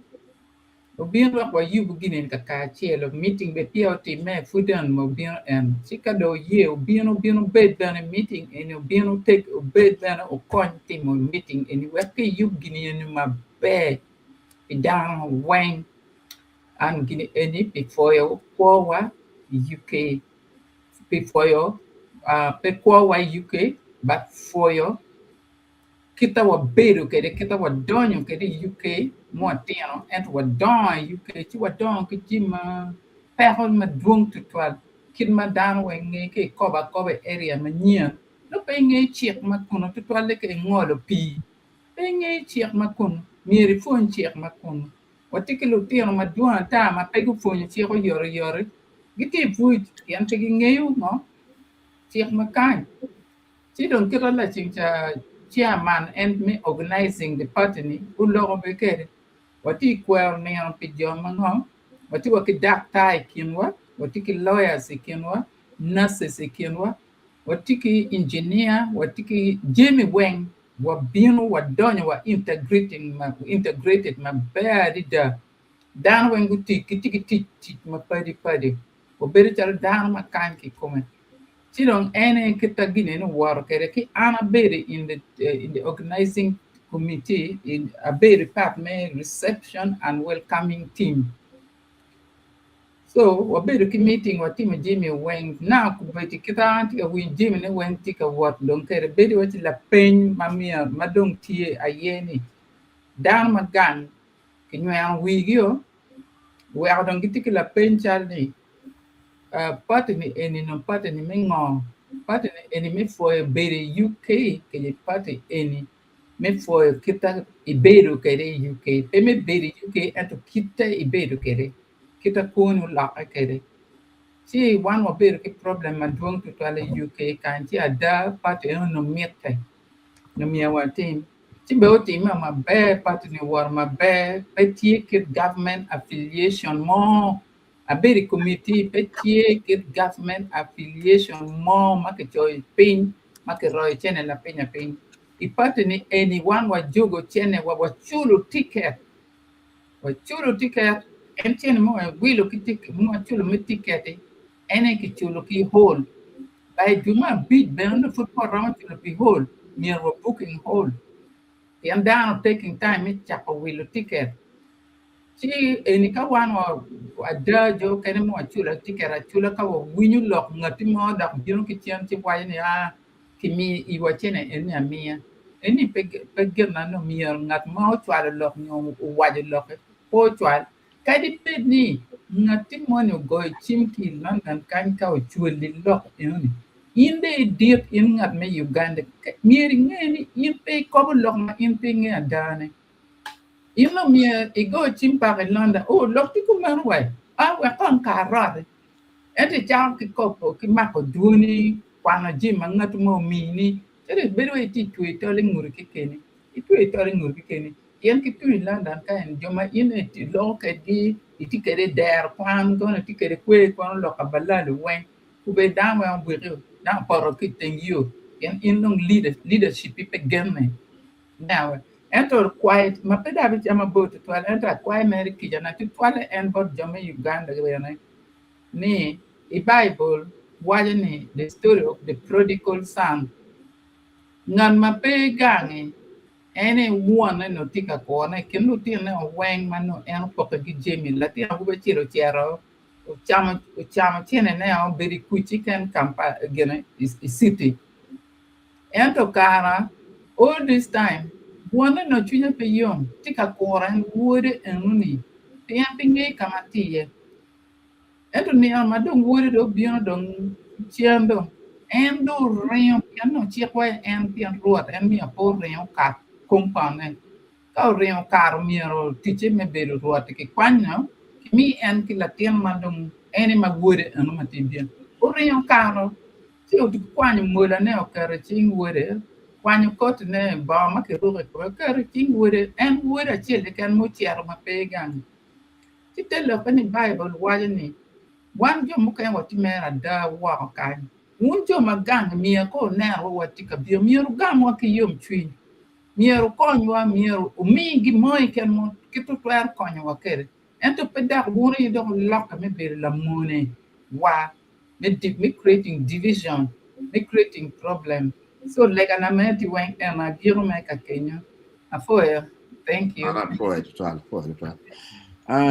wa yu buginin ka chelo meeting be PLT me fudan mo bin and sikado ye ubin be dan meeting and ubin take be dan o konti mo meeting and we ke yu ginin ma be down when and gini any before you kwa UK before you pe kwa UK but for you kita wa beru kede kita wa donyo kede UK mo tiano and wa don UK ti wa don ki jima perol ma dung tu twal kin ma dan we nge ke koba area ma nya no pe nge chiek ma kono tu twal le ke ngolo pi pe nge chiek ma kono mieri fon chiek ma kono wa tikelo tiano ma duan ta ma pe ku fon chiek yore giti fu yan te nge yu no chiek ma kan ti don kira la chincha chairman and me organizing the party ni ulo be kere wati kwel ne on pijom ngo wati wa kidak tai kinwa wati ki lawyers kinwa nurses kinwa wati ki engineer wati ki Jamie Weng wa binu wa donyo wa integrated ma badi da dan wengu tiki ma padi o beri chal dan ma kan ki komen Chilong ene kita gine no war kere ki ana bere in the organizing committee in a bere part me reception and welcoming team. So wa bere ki meeting wa team Jimmy Weng na ku beti kita anti we Jimmy ne Weng tika wat don kere bere wati la pen mamia madong tie ayeni dan magan ki nyan wigio we adon gitiki la pen chalni party ni eni no party ni mengo party ni eni me for bere UK ke le party eni me for kita iberu ke de UK pe me bere UK and kita iberu ke de kita kono la ke de si one of bere ke problem ma duong to tale UK kan ti ada party no mete no mia wa team ti be o team ma be partner war ma be petit government affiliation mo a very committee petit government affiliation mo ma ke joy pin ma ke roy chene la penya pin I partner anyone wa jogo chene wa chulo ticket en chene mo wilo ki ticket mo chulo mi ticket ene ki chulo ki hole by Juma beat beyond football round to the hole near a booking hole. And down taking time, it chap a wheel ticket. See, any one or a judge or can more chula ticket, a chula cow, when you lock nothing more than you kitchen to why Kimi, you were chene in a mere. Any peg no mere, not more try to lock no wide lock it. Poor child. Kadi ped ni, nothing more no go chimkey London can cow chuli lock in. In the deep in at me Uganda, nearing any in pay couple lock my in paying a darning. You know me, a go chimpa in London. Oh, look to come away. I will come car. And the child could couple, Kimako Duni, Wana Jim, and not more meany. That is better way to it telling Muriki. It will telling Muriki. Yankee to in London, and Joma in it, look at the ticket there, one gonna ticket a quick one lock a ballad when who be down when we do. Now, for you in leadership, people again. Now, enter quiet, my pedabit am about to enter quiet Mary Kijana to toilet and but Jama Uganda. Nay, a Bible, why the story of the prodigal son. None my pay gangy, any one and no tick a corner, can look in a wang man no and pocket Jamie, Latin over Chero. Chama tiene now very quick chicken campa again is city. Ento cara all this time one no chunya pe yom tika koran wood and uni piamping kamatie. Ento ni amadong wood do bion dong chiando and do rain piano chiqua and pian road and me a poor rain cat compound. Kau rain car miro teaching me better road ke kwanya. Me and Kilatian Madam any magwood and Matibian. Orion Caro, see what you quan wood and now carrying wood, quan you got to name Barma, carrying wood and wood a chill can motiar my pagan. She tell of any Bible, why you one Jomuka what you may a da walk kind. Won't you magang me a call now what tick up your mere gum walk yum tree. Mere con you are mere, me give my can get to wear con you carry. And to put that one, you don't lock me be la money. Why? Me creating division, me creating problem. So like an amount you went and I give make a Kenya. A foyer. Thank you.
I'm not for it to try.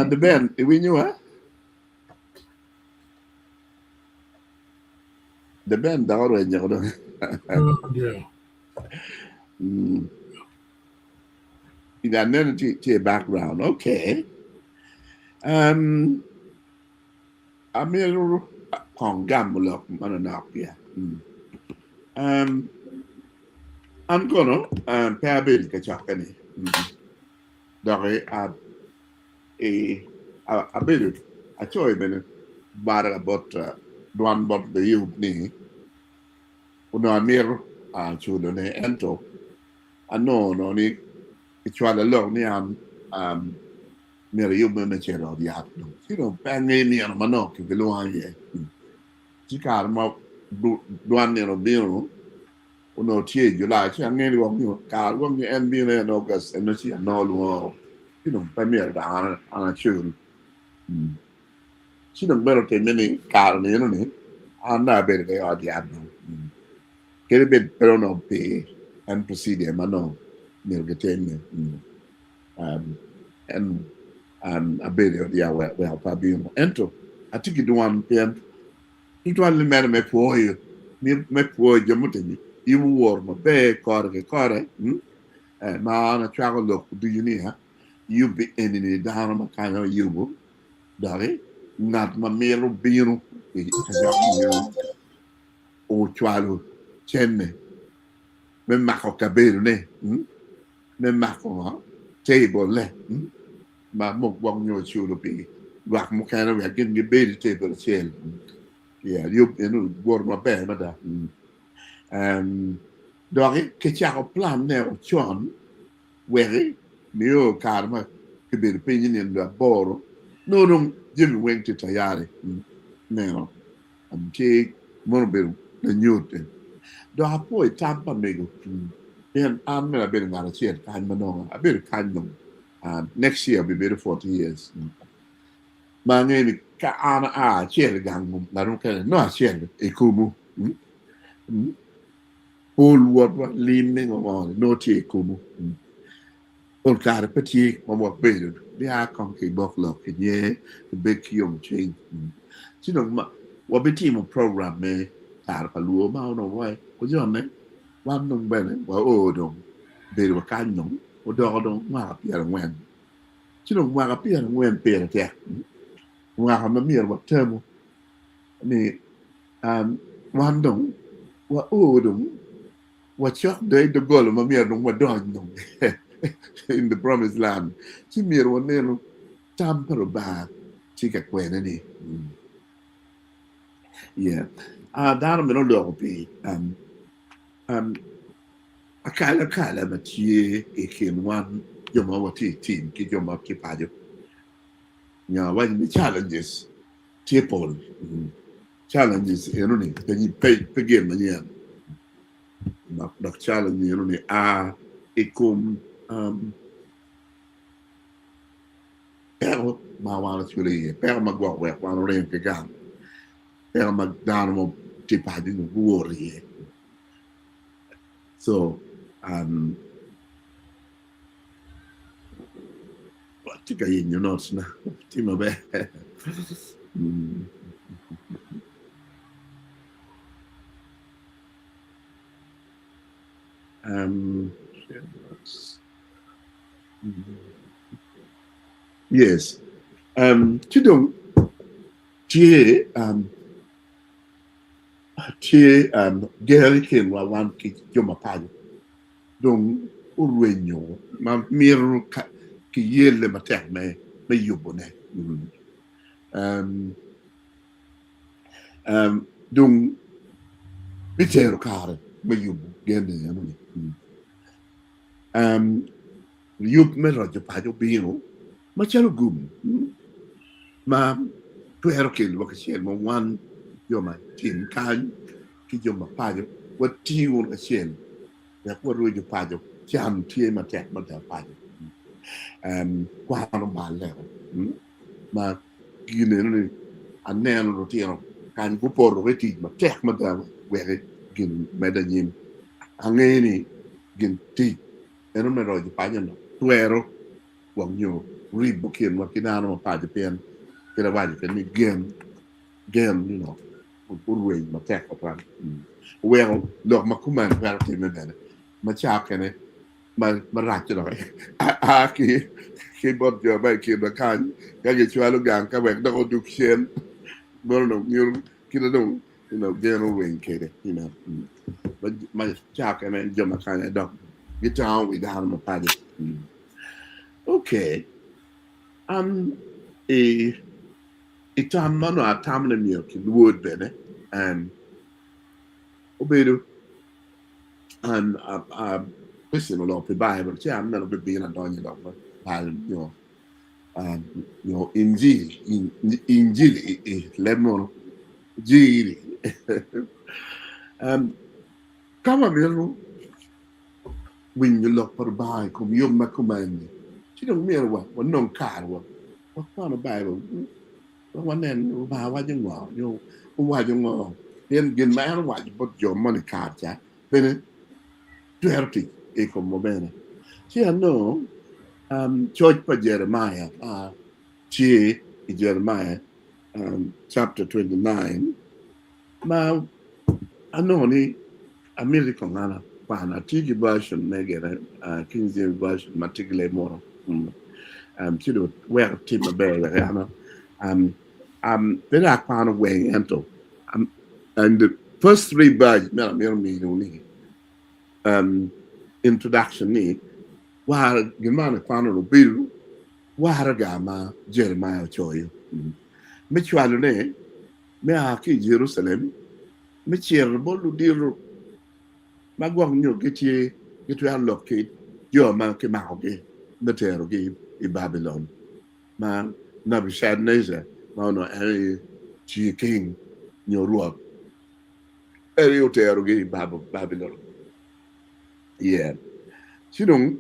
The band, we knew her. The band already
Yeah.
You got nothing to your background. Okay. I'm here con gamble man knock yeah. I'm gonna pay bill catch up any. Dore a bill a choy ben bar about one bot the youth ni uno mir chudo ne ento no ni ichwala lo ni Mary, you may check out the app. You know, Panini and Manok, if you want here. Chicar Duan or Biro, or no cheer, you like, and nearly one you car, one you and being in August, and no see a no, you know, Pamir down on a tune. She don't better take many car in the internet. I'm not better they are the app. Get a bit better no pay and proceed them, I know, near getting and a bit of the hour where probably enter. I think you one pen. It was the man me for you. Me for you, you wore my bag, car, and now I travel look, do you need her? You be in the down of my kind of you, Dolly, not my mere beer, or child, chenne, me macco cabene, me macco table, mà một vòng nhiều chiều được bị hoặc một cái nó phải kinh cái bê chế được trên yeah giúp đến nó buồn mà bẻ mà đã Dog che c'ha plan ne John where mio karma che per pegni nel boro non Jimmy went to tayari nero che morbero the newton do ha poi tampa mego then I'm gonna be ngara chier kan manonga a bit kan no next year will be 40 years ma ne ka ana chier gang na ron ka no chier e kumu all what leaning on no tie kumu all cara petit ma mo bedo dia con che boklo che nie big young change ci non ma wa beti mo program me tar pa luo ma no wai ko jonne wan no bene wa o do bedo wa kan no o do ma pia ngwen ci non ma pia ngwen pia te wa ma mi wa temo ni wan do wa o do wa chok de do gol ma mi no wa do no in the promised land ci mi ero nero tampero ba ci che quene ni yeah dar me no lo pi akala ma ci e che wan yo ma wati team che yo ma che pajo ya wa ni challenges ci pol challenges e non ni per game ni ma challenge ni non ni e com pero ma wana chule pero ma gwa we wana re ke gan pero ma dan mo ti pa di no worry so ti ga yin no na ti ma be yes tu donc Gary Ken wa wan ki joma pajo donc urwenyo ma miru ki yelle ma tek me yobone donc bitero kare me yobu gende yamuni yub me rojo pajo biro ma chalo gum ma tu ero che lo che c'è ma wan yo ma tin kan ki yo ma pajo wa ti un che ya ko rojo pajo jam tie ma tek ma da pajo qua no male ma gine no aneno ro tiro kan ku porro veti ma tek ma da were gin medagnim angeni gin ti ero me rojo pajo no tu ero wang yo ribo kien wa kinano ma pajo pen che la voglia che mi game you know urwe ma tek pa well lo ma kuma per te me bene ma cha che ne ma raccio no che bodio ba che ba kan ga che chwa lo gang ka wek da ko du chen no you know game urwe che you know ma cha che ne jo ma kan da get down with down ma pa okay itam no atam na mio ki wood bene obedo questo non l'ho per Bible cioè a me lo per bene ogni dopo you know injili lemon giri kama mero when you look per Bible come io ma comandi ci non mero wa non caro wa qua Bibleวันนั้นว่าว่าจังหวะโยว่าจังหวะเรียนกินมาแล้วว่าจะปดยอมมันขาดจ้ะเป็นtuerti e come bene ci hanno George per Jeremiah Jeremiah chapter 29 ma hanno ni American ana pana tigi version negere King James version matigile moro ci do where tip bele ana then I found a way into and the first three verses introduction ni wa gimana kwano no bill wa haraga ma Jeremiah choyo me chwalo ne me aki Jerusalem me cher bolu diru ma gwang nyo ke unlock ke yo ma ke ma ke metero ke I Babylon ma Nebuchadnezzar ma no chi king nyo ruok utero ke Babylon yeah sinong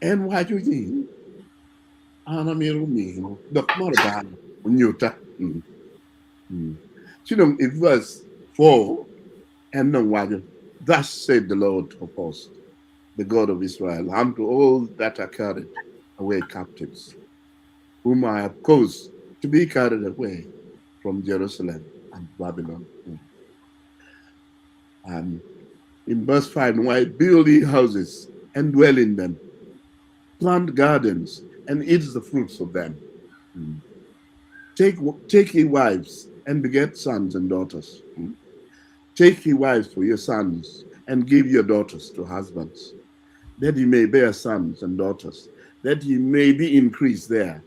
en waju ni ana miru mi no dok mor ba nyuta sinong in verse 4 and no waju thus said the Lord of hosts, the God of Israel, unto all that are carried away captives, whom I have caused to be carried away from Jerusalem and Babylon. And in verse 5, why build ye houses and dwell in them, plant gardens and eat the fruits of them. Take ye wives and beget sons and daughters. Take ye wives for your sons and give your daughters to husbands, that ye may bear sons and daughters, that ye may be increased there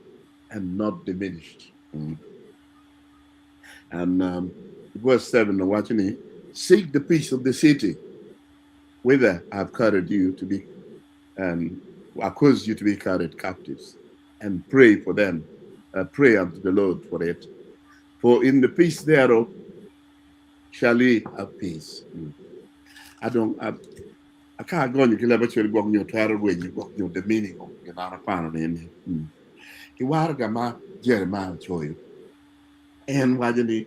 and not diminished. And verse 7, watching it, seek the peace of the city, whither I have carried you to be, and I caused you to be carried captives, and pray for them, pray unto the Lord for it. For in the peace thereof shall ye have peace. I can't go on, you can never tell you your title where you got your the meaning of your not in. He was a Jeremiah Choy. And why did he?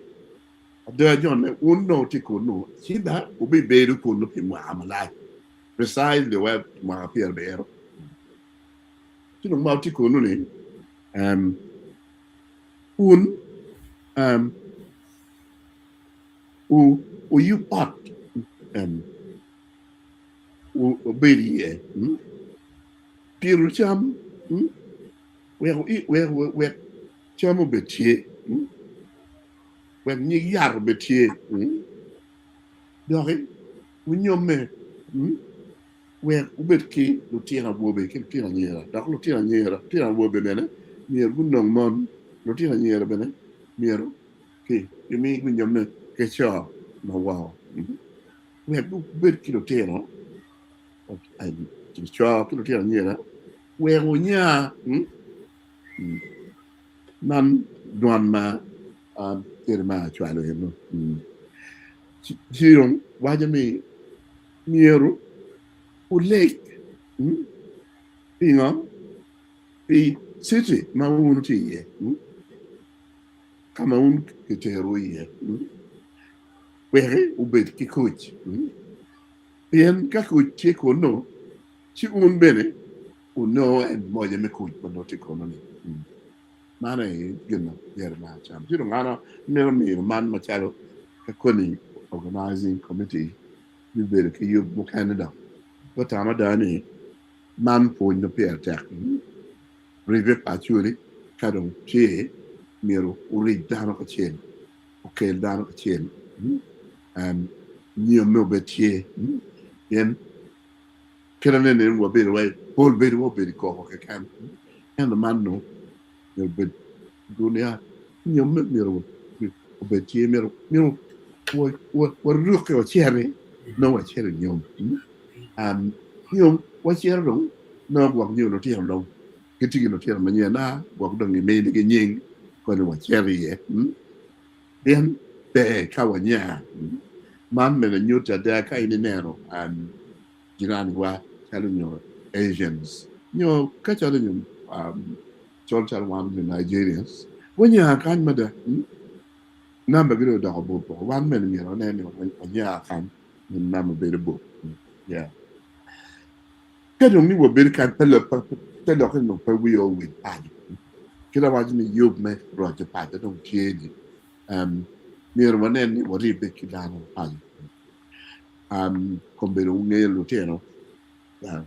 The John, no tickle, no. See that will be better to look in Muhammad. Precisely where my appear there. You know, Maltico, no, who you pot, obey, Pirucham, where Chamo Betier, when you yar Betier, Dory, when you're me, where Ubetki, Lutina Wobe, Tina Niera, Doc Lutina Niera, Tina Wobe Bene, near Gundong Mon, Lutina Niera Bene, Nero, okay, you mean when you're me, get your no wow. We have Ubetki Lutina, and Chop Lutina Niera, where when ya, none, Dwanma, Jeremiah trial of him. Jiron, why do me, Nero, who lake, being on the city, my own tea, come on, get a roy, where Ubet Kikuch, Pian Kakuch, check or no, she won't bene, who know and more than a coach, but not economy. Mana, you know, Jeremiah Cham. You don't know, me, man, Machado, a organizing committee, you better you Canada. But I'm done man for the pair attack. Rivet actually, Cadom, Che, Miro, read down of a chain, okay, down of a chain, and near Milbet, then Keranin will be away, whole bit will be the call of a camp, and the man no, you'll be Gunia, you Miro, Betia Miro, what look at cherry, no a cherry, and you what's your room? No, what you not here long. Getting no here, Manana, walk down the main again, going to watch cherry. Then there, Kawanya, man, men and youth are there, kind of narrow, and Jiranwa, telling your Asians. You know, catch all of them, Churchill ones in Nigerians. When you are kind mother, number good dog book, 1 million on any when you are kind, number better book. Yeah. Kadong ni wabir kan pelok no pe we all with pad. Kila waji ni yob me roje pad dong chieji. Ni romanen ni wari be kidano pad. Kombero nge luteno.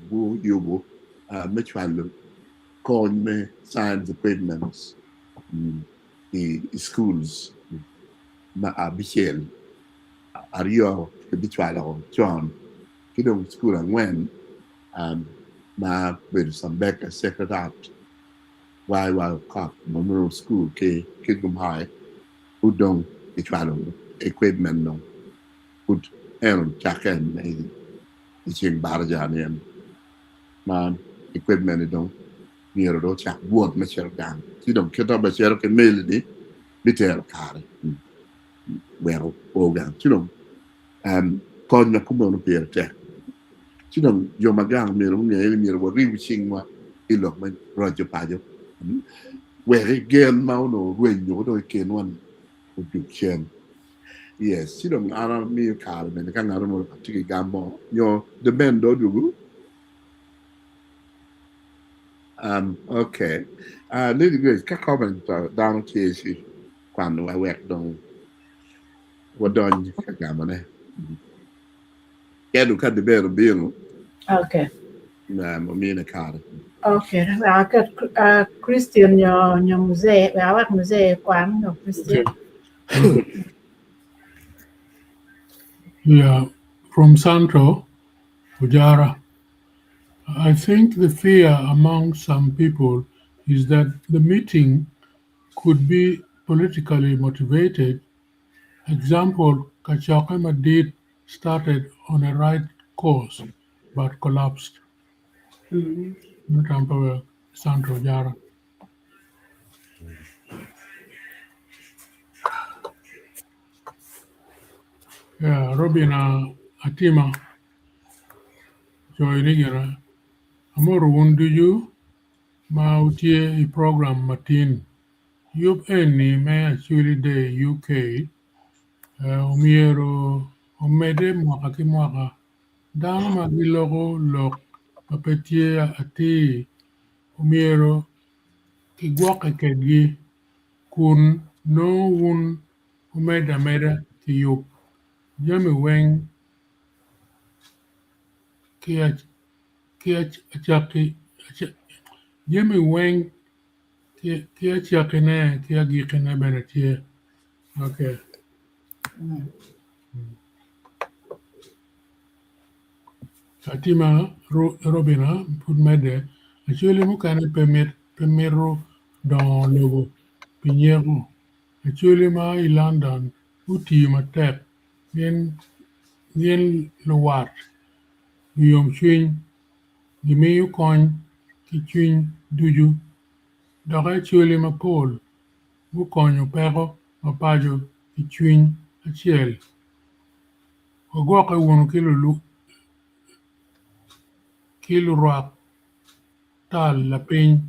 Bu yobo me chwalo con me science equipments. The schools ma abichel ario ke bichwalo John. Kidong school and when my with some back a secret out. Why cop Memorial School, Kingdom High, who don't equipment no, good Aaron Jack and Iching Barjanian. Man, equipment don't near do chak buot ma chel gang. Si dong kita ba chel ke melody bitel kare. Well, ogan. Si dong kon na kumo no pier te. Si dong yo magang mero ngel mero wa riu ching wa ilok man rojo pajo. Where again mau no when you do ken one would you chen. Yes, si dong ara mi kare men kan ara mo tiki gambo. Yo the band do du. Okay. Lady Grace, các comment down case quando I work down what done các gamma ne. Quero de beiro bino
Okay.
na momina cara.
Okay. Christian your musée, our musée quán no Christian.
Yeah, from Santo, Ujara. I think the fear among some people is that the meeting could be politically motivated. Example, Kachaka Madid started on a right course but collapsed. Tampa Santo Jara. Yeah, Robina Atima joining Amor wundu you ma utie I program Martin. Yup eni me actually de UK umiero umede mwaka ki mwaka dano magilogo lok papetie ati umiero ki gwake kedgi kun no wun umeda meda ki yup jami weng ki achaki jami weng ki achaki ne ki agiki ne benetie. Okay. Fatima Robina Pudmede, actually mukane permero dans le Pinheiro. Actually ma London, uti ma tep, bien le wat. Yom chwin, gime yu coin, ki chwin duju. Dore actually ma pol, bu conyo pero, ma pajo, ki chwin achiel. Ogwake wunu kilo rock tal la piny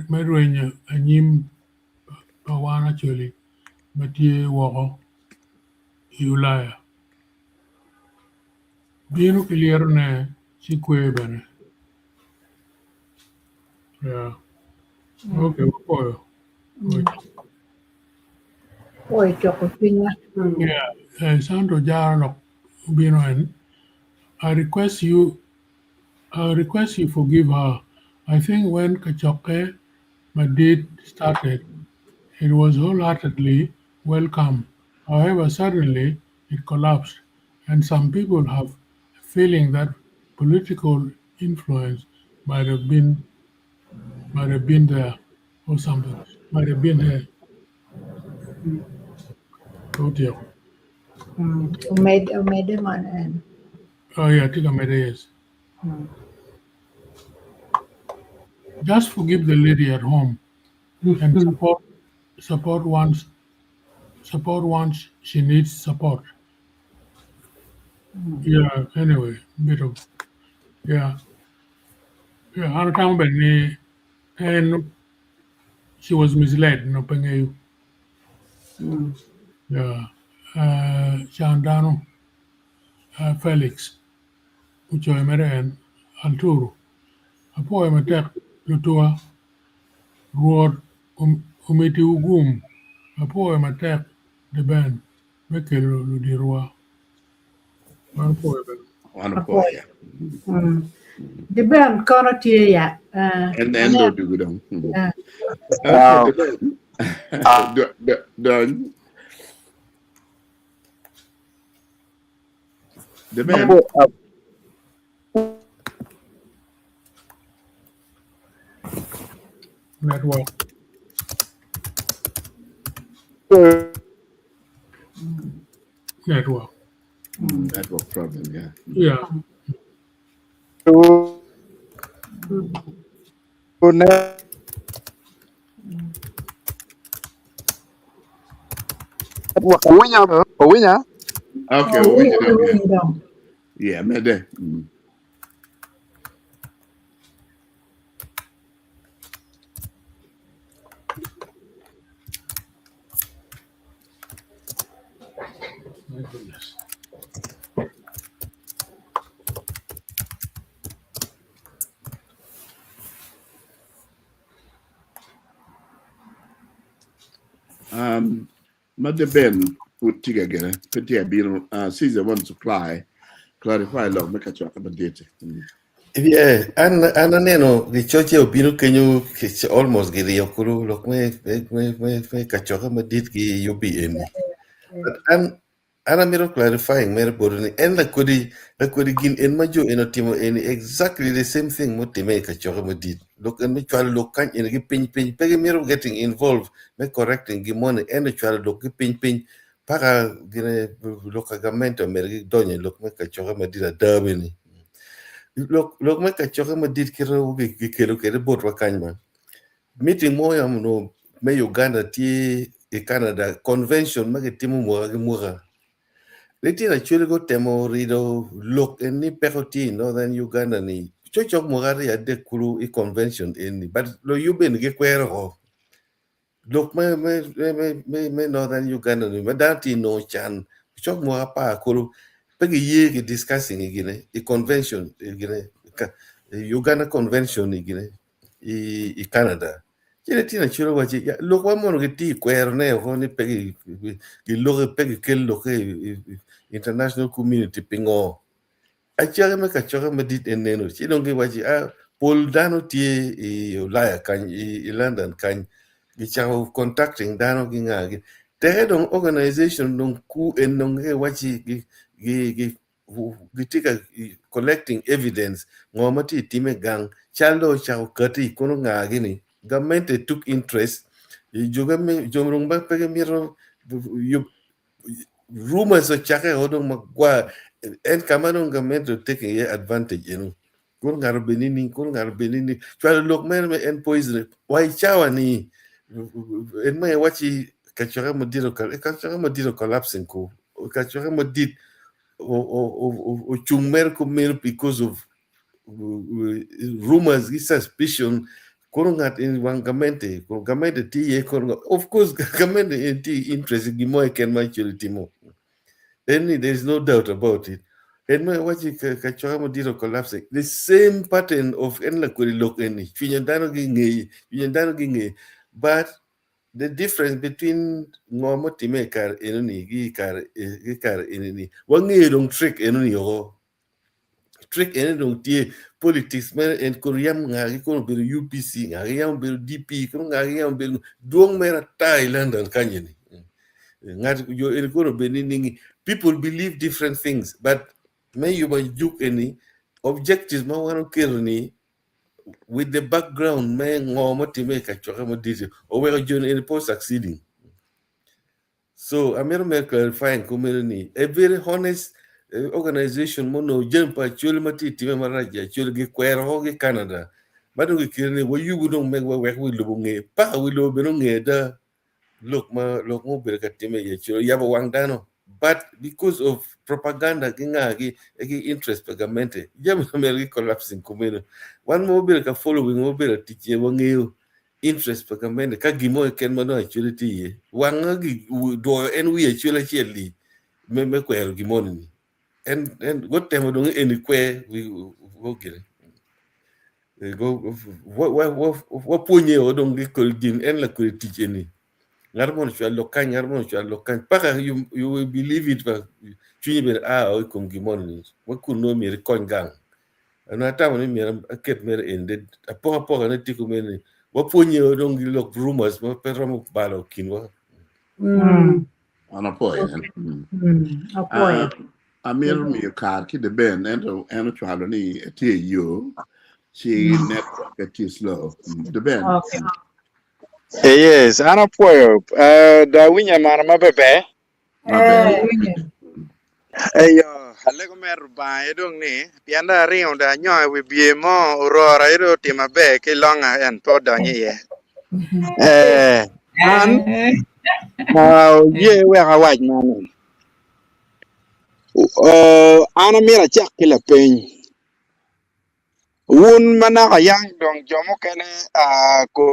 medwenyo anyim pawan actually matie woko I Ulaya. Bino kiliero ne chikwe bene. Yeah. Okay, wapoyo.
Oi, choko pinya.
Yeah. Santo Jaro bino en. I request you forgive her. I think when Kachoke Madid started, it was wholeheartedly welcome. However, suddenly it collapsed, and some people have a feeling that political influence might have been there or something. Might have been here. Oh dear.
Made them on.
Oh yeah, I think I made it, yes. Just forgive the lady at home and support once she needs support. Yeah, anyway, bit of yeah. Another time when and she was misled, no pengayu. Yeah. Chandano Felix, which I met and Alturu. A poem attack Lutua Road Umiti Ugum. A poem attack the band Mekelo Ludirua. One poem.
One boy.
The band correct ya.
And then do good on. Done. The man.
Network. Network.
network problem, yeah.
Yeah.
Okay,
Oh,
we did it, yeah.
Kingdom.
Yeah, maybe.
My goodness.
Mother Ben put together, Petit Abino, Caesar one supply, clarify log, make a chalk about date.
Yeah, and neno the church of Binu Kenyu almost get yokuru look me kachoka madit ki you be in. But and I'm clarifying mere burning and la kudi gin en majo in a timo in exactly the same thing what they make kachoka madit. Look and me try to look can in a pin pegi mero getting involved, me correcting gimone and the try to look pin para gine look a gamento mere donye look me kachoka madit a durbini. Look me kachoka madit kiro kilo kere bot wakanyma. Meeting mo yam no me Uganda ti e Canada convention ma timu muga. Leti na chule go temo rido look en ni pekoti northern Uganda ni chochok mugari ya de kulu e convention en but lo yuben ge kwero look me northern Uganda ni madati no chan chok mo pa kulu pegi ye ge discussing igine e convention igine Uganda convention igine e Canada kile tina chiro wachi look wa mono ge ti kwero ne ho ni pegi ge lo pegi kel lo international community pingo achare me kachoka me dit eneno chino ge wachi pol dano tie e Ulaya kan e London kan gichao contacting dano ginga the head of organization non ku enonge wachi gitika collecting evidence ngomati time gang chalo chao kati kono nga gini government took interest jogame jomrong ba pege miro rumors of chake odong magwa en kamano government taking advantage kun ngar benini chalo lok mer me en poison why chawa ni en me wachi kachora modiro collapsing ko kachora modit o chungmer ko mer because of rumors suspicion korongat in wangamente gamente ti of course gamente ti interest gimo ken ma timo then there is no doubt about it and my wachi kachora modiro collapsing the same pattern of enla kuri lok eni finyandano ginge but the difference between ngomo time kar enoni gi kar enoni wangirong trick enoni yo trick enoni tie politics mer en koryam ngari kono bir UPC ngari yam bir DP kono ngari yam bir duong mera Thailand and kanyeni ngari yo en kono benini people believe different things but may you ba juk any objectives ma wano kerni with the background may ngomo time ka choka mo dite o we join in post succeeding so I'm clarifying community a very honest organization mono jempa chule mati time maraja chule gi kwero ho gi Canada madu gi kirni wo yugo dong me we lubu nge pa we lo beno nge da look mo be ka time ye chule yaba wangdano but because of propaganda ginga interest pagamente jam America collapsing community one mobile ka following mobile teach wangeo interest pagamente ka gimo ken mano actually ti wanga gi do en wi actually cheli me kwero gimo ni and what time do any kwe we go get go what punye odong gi ko din en la ko teach ni ngarmon chwa lokan paka you will believe it but chuni be o kom gimon ni wa kuno mi kon gang na ta woni mi aket mer ended apo na tiku men wa ponye odong gi lok rumors mo peramo balo kinwa
On a point.
Apoya.
Amir mi kar ki de ben ento chalo ni tie yo chi network at slow. The ben.
Okay.
Yes, ana puedo. Da winya mana mabebe.
My bad.
Ayo, hale ko mer ba edong ni. Pianda ring da nyoy we bie mo urora iro tima be ke longa en po da ni ye. An ye we ga waj man. Ana mira chak kila piny. Wun mana ka yang dong jomo kene ko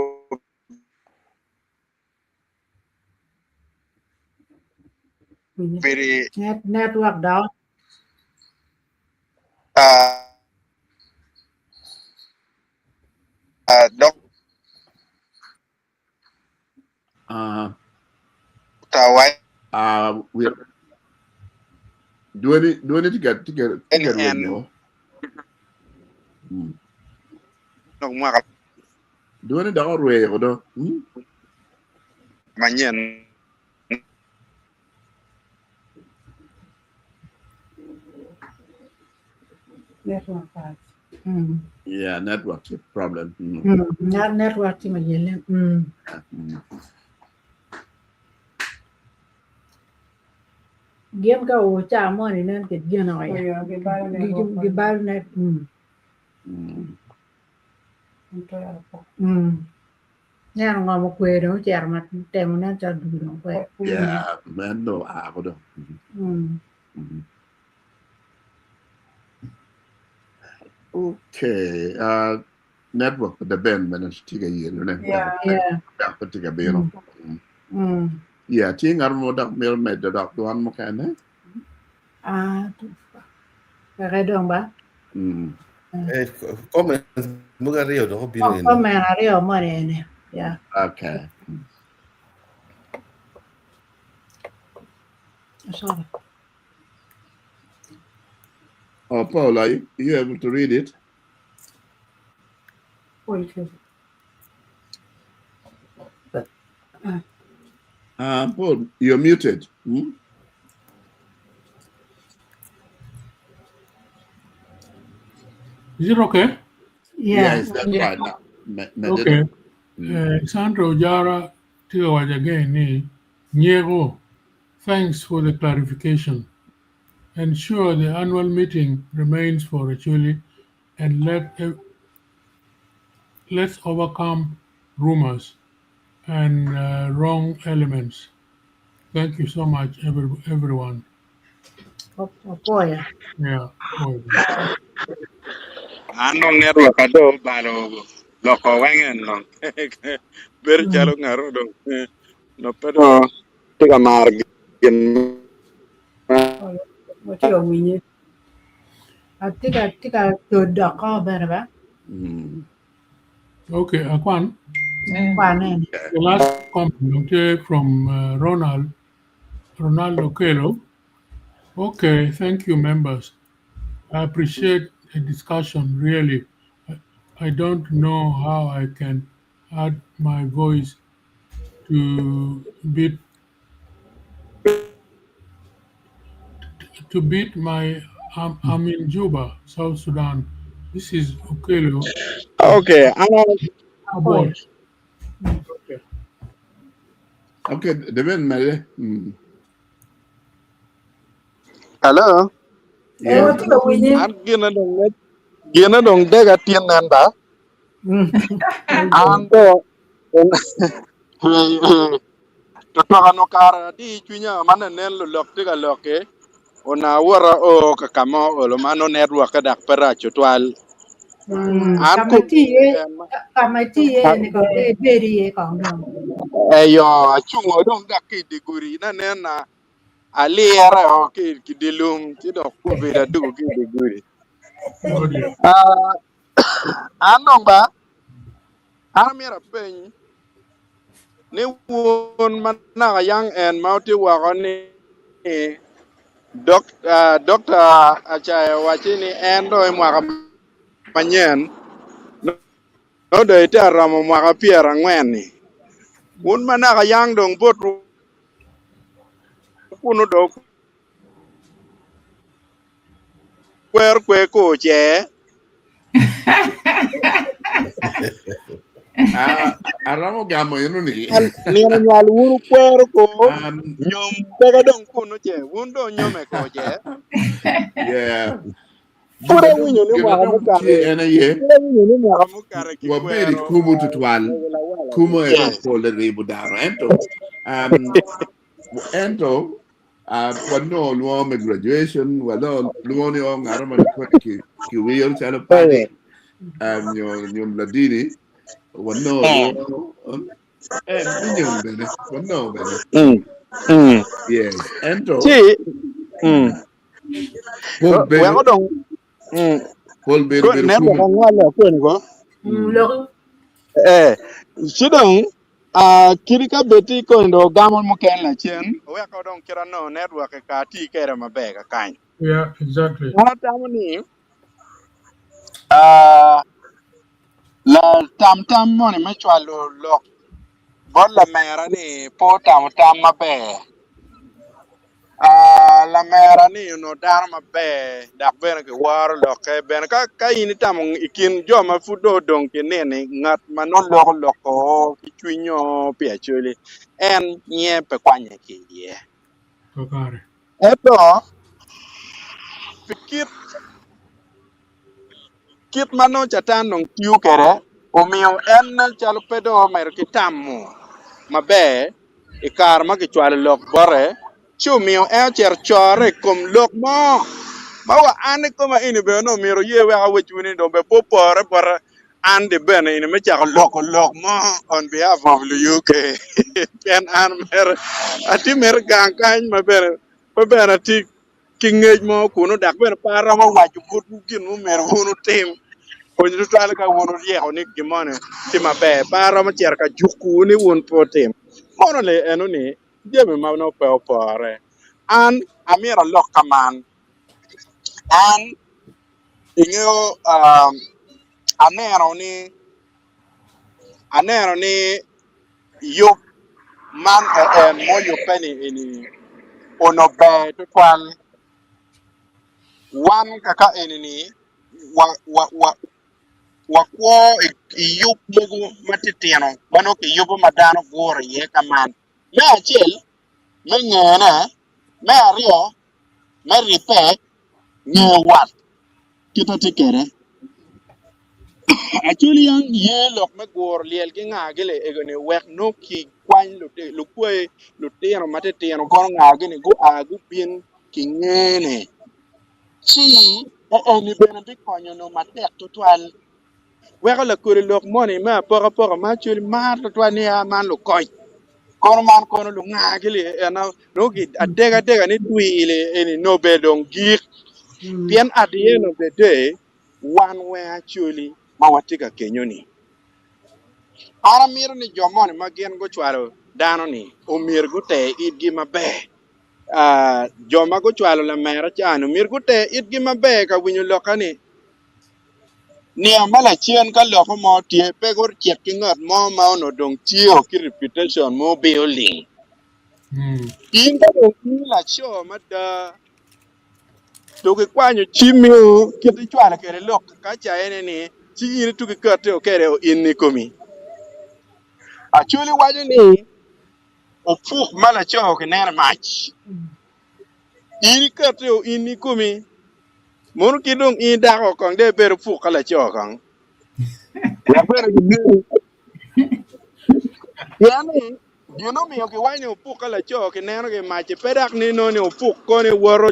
biri
Network down.
dok tawai
we do any to get with you.
nok ma
Do any dog way or do?
manyen
Network part.
Yeah, network problem.
Not networkที่มันเย็นเลยเยี่ยมก็โอ้จ้าหม้อนี่นั่นติดเยอะหน่อย
Oh, yeah, goodbye.
กี่บ้านเนี่ยแน่นอนมาคุยเนาะแจกมาแต่มันน่าจะดูเนาะคุย
Yeah, man, no, I would. Okay, network the band managed to get you.
Yeah.
That to get you. Yeah, ting armo dak mil med dak tuan mo kana.
อะไรดองบ้า
Come magari io dopo
ก็
bino.
แม่อะไรออกมาเนี่ย
Okay.
sorry
Oh, Paul, are you able to read it? Paul, you're muted.
Is it okay?
Yes, that's right now.
Okay. Sandro Jara Tigawaja ni Niego, thanks for the clarification. Ensure the annual meeting remains for actually, and let's overcome rumors and wrong elements. Thank you so much, everyone.
ป่วย
Yeah.
anong network ado balo loko wengen no ber chalo ngaro do no pero tiga margin
Tiga winyi.
tikaตัวดอกก็แบบ
Okay, Akwan.
กว่าแน่
The last comment from Ronaldo Kelo. Okay, thank you, members. I appreciate the discussion, really. I don't know how I can add my voice to beat my I'm in Juba, South Sudan. This is Okelo.
okay
Abort.
Okay, the man,
hello
yeah.
Tiga winyi.
an gina dong daga tien nanda ando to no kara di chunya mana nen lo lok tiga loke ona wara o kakamo o lo mano network dak para chotwal an ku
กลับมาที่นี่ก็เบรีของดอง
ayo achungo dong dak ki diguri na nena aliera o ki dilum ti do ku bera du ki diguri andong ba amira pen ni won mana yang en mauti wagoni doctor achaya wachini endo mwaka manyen no do ite ramo mwaka piera ngwen ni un mana yang dong bot kuno do kwe ko che
Aramo gamo yenu ni.
Nina nyal wuru kwero ko nyom daga dong kuno je wundo nyome ko je
Yeah.
pura winyo ni mwa
Gino
mukare
ena ye.
pura winyo ni mwa mukare ki
Wabiri
kwero
kumu tutwal. Kumu ero pole ribu daro. Ento, wano luo me graduation, wano luo ni o ngarama ni kwa ki wiyol chalo padi. Nyom ladini, wano luo. Minyong bene. Wano bene. Yes. Ento.
si
Paul
we ko
Bell.
dong
Paul Bell
ko
Bell
ne ba
kumu.
ngala ko ni ko
Logo.
si dong kiri ka beti ko ndo gamon mo ken la chen we ko dong kira no network ka ti kere mabe ka kan
Yeah, exactly.
ana tamni la tam mo ni me chwalo lo bon la mera ni po tam mabe la mera ni no dar mabe dak ben ke war lo ke ben ka ini tam ikin jo ma fudo dong ke ne ni ngat ma no lo ko ki twinyo pi achuli en nye pe kwanye ki ye
Tokare.
eto fikit kit mano chatan nong tiu kere omiyo en chalo pedo mer ki tamu mabe ikar ma ki chwal lok bore chumiyo en cher chore kom lok mo bawa ane koma ini be no miro ye we awe chuni do be popore por ande ben ini me chak lok mo on behalf of the UK ken an mer ati mer gang kan maber maber ati kingej mo kuno dak ben para mo waju kut kin mo mer kuno tim ko ni to ala ka wono ye oni gimone ti mabe para mo cher ka juku ni won po tim mono le eno ni debe ma no pe opore an amira lok kaman an ingeo anero ni yup man mo yupeni ini ono be to kwan wan kaka ini ni wa kwo yup mugu matitiano wano ki yup madano gore ye kaman me achil me ngene me ario me ripe nge wat kita tikere actually yang ye lok me gor liel ki nga gele e gane wek no ki kwan lu kwe lu teno mate teno kon nga gene go agu bin ki ngene chi ni bene bi konyo no mate to twal wek la kore lok moni ma pora ma chul ma to twal ni a man lu koy kon man kon lu nga gele e na no ki adega ni twile eni no be dong gik bien at the end of the day one way actually mawatika kenyoni ara mir ni jomon ma gen go chwaro dano ni o mir go te idgi mabe joma go chwalo la mera chano mir go te idgi mabe ka winyo lokani ni amala chien ka loko mo tie pe gor chiet ki ngot mo ma no dong tio ki reputation mo building in ka do la show mada to ke kwanyo chimio ki ti chwalo kere lok ka cha ene ni chi iri tu ki kate o kere o in ni komi actually wajo ni o fuk mala cho ke ner mach iri kate o in ni komi mon ki dong in da ko kong de ber fuk kala cho kong ya ber ni yani you know me okay why no fuk kala cho ke ner ke mach pedak ni no ni o fuk ko ni woro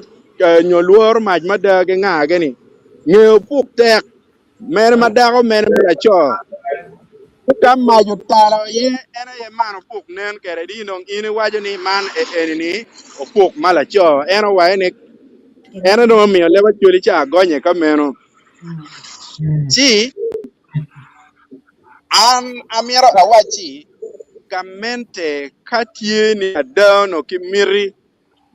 nyoluor mach mada ke nga ke ni nge fuk tek mer madako mer mala cho kam maju tala ye ena ye man puk nen kere di nong ini wajo ni man eni ni opuk mala cho ena wa ene ena no mi le ba chuli cha gonye ka meno chi an amira awachi kamente katie ni adano kimiri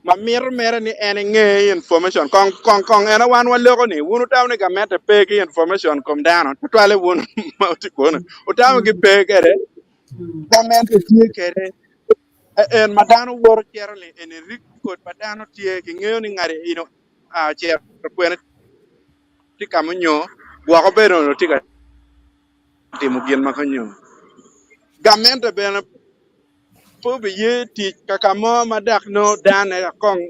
ma mir mere ni ene nge information kong ena wan wa lego ni wunu taw ni kamente pe ki information kom dano twale wun ma ti kono o taw ki pe kere kamente tie kere en madano wor cherle en rik ko madano tie ki ngeo ni ngare ino a cher kwene ti kamunyo wa ko bero no ti ka timu gien makanyo Gammente bene po be ye ti kakamo madak no dan e kong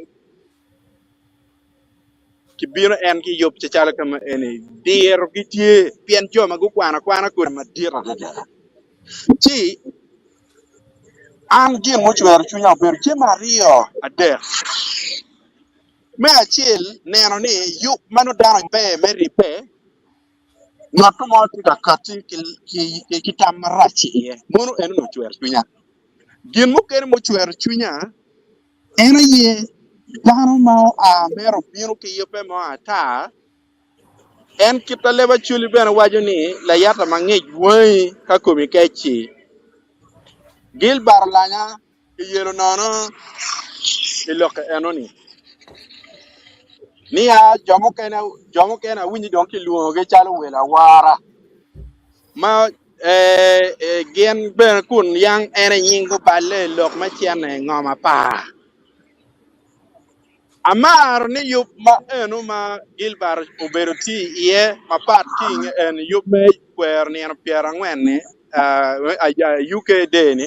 ki biro en ki yop chala kama eni dir ki tie pien jo ma gu kwana ku ma dir da ti an gi mu chwer chunya ber che mario ade me achil neno ni yop mano dano pe meri pe not mo ti ka kati ki tamarachi ye munu en no chwer chunya gin mu ken mu chwer chunya ena ye dano ma a mero biro ki yope mo ata en kita leba chuli ben waju ni la yata mangi woi ka kumi kechi gil bar lanya yelo nono iloke enoni ni a jomo kena winji donki luo ge chalo wela wara ma gen ben kun yang ene nyingo balle lok ma chiane ngoma pa amar ni yup ma enu ma gilbar uberuti ye ma pat king en yup me kwer ni en piera ngwen ni UK de ni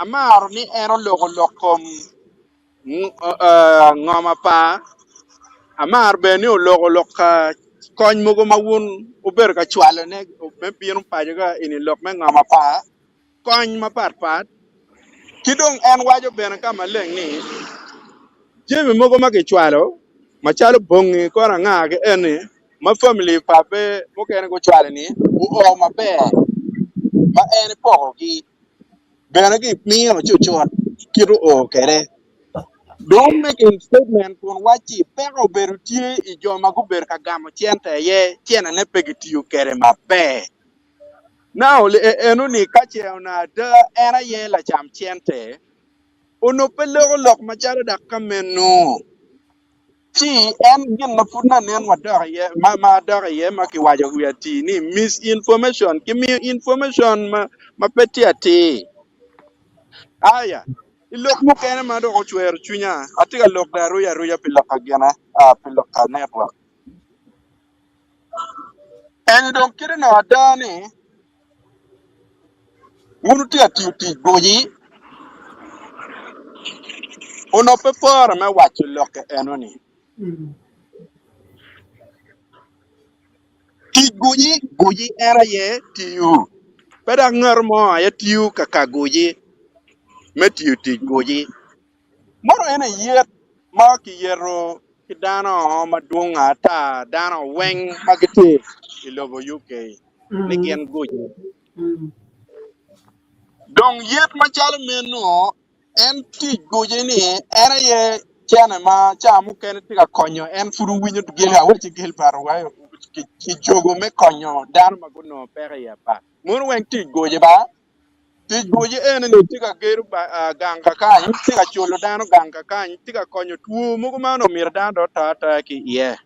amar ni eno logo lokom ngoma pa amar be ni logo lokka kony mugo mawun uber ka chwalo ne me piero pa ga ini lok me ngoma pa kony ma pat kidong en wajo ben kama leng ni jemi mogo ma ke chwalo machalo bongi kora nga ke eni ma family pape mo ken go chwalo ni u o ma be ma eni poko gi bena gi miro chuchot kiru o kere don't make a statement on wachi pero berutie I joma go ber kagamo chiente ye chiena ne pegitiu kere ma be now enu ni kache ona de era ye la cham chiente ono pelo lok machalo dakameno ti en gin na puna nen wadar ye ma dar ye ma ki wajo wiati ni misinformation kimi information ma peti ati aya ilok mu kene ma do chwer chunya atiga lok daru ya ruya pilaka gena pilaka network en don kire na wadani unu ti ati goji ono pe por ma wacho lok enoni ti goji era ye tiu pada ngar mo ya tiu kaka goji metiu ti goji moro ene yet ma ki yero ki dano madunga ta dano weng magiti ilobo UK ni gen goji dong yet machalo meno en ti goji ni ene ye chane ma chamu ken tika konyo en furu winyo gele aweche gel paro wayo ki jogo me konyo dano maguno pere ya pa moro weng ti goji ba ti goji ene ni tika geru ganga kanyi tika chulo dano ganga kanyi tika konyo tuo mugo mano mir dano ta ki ye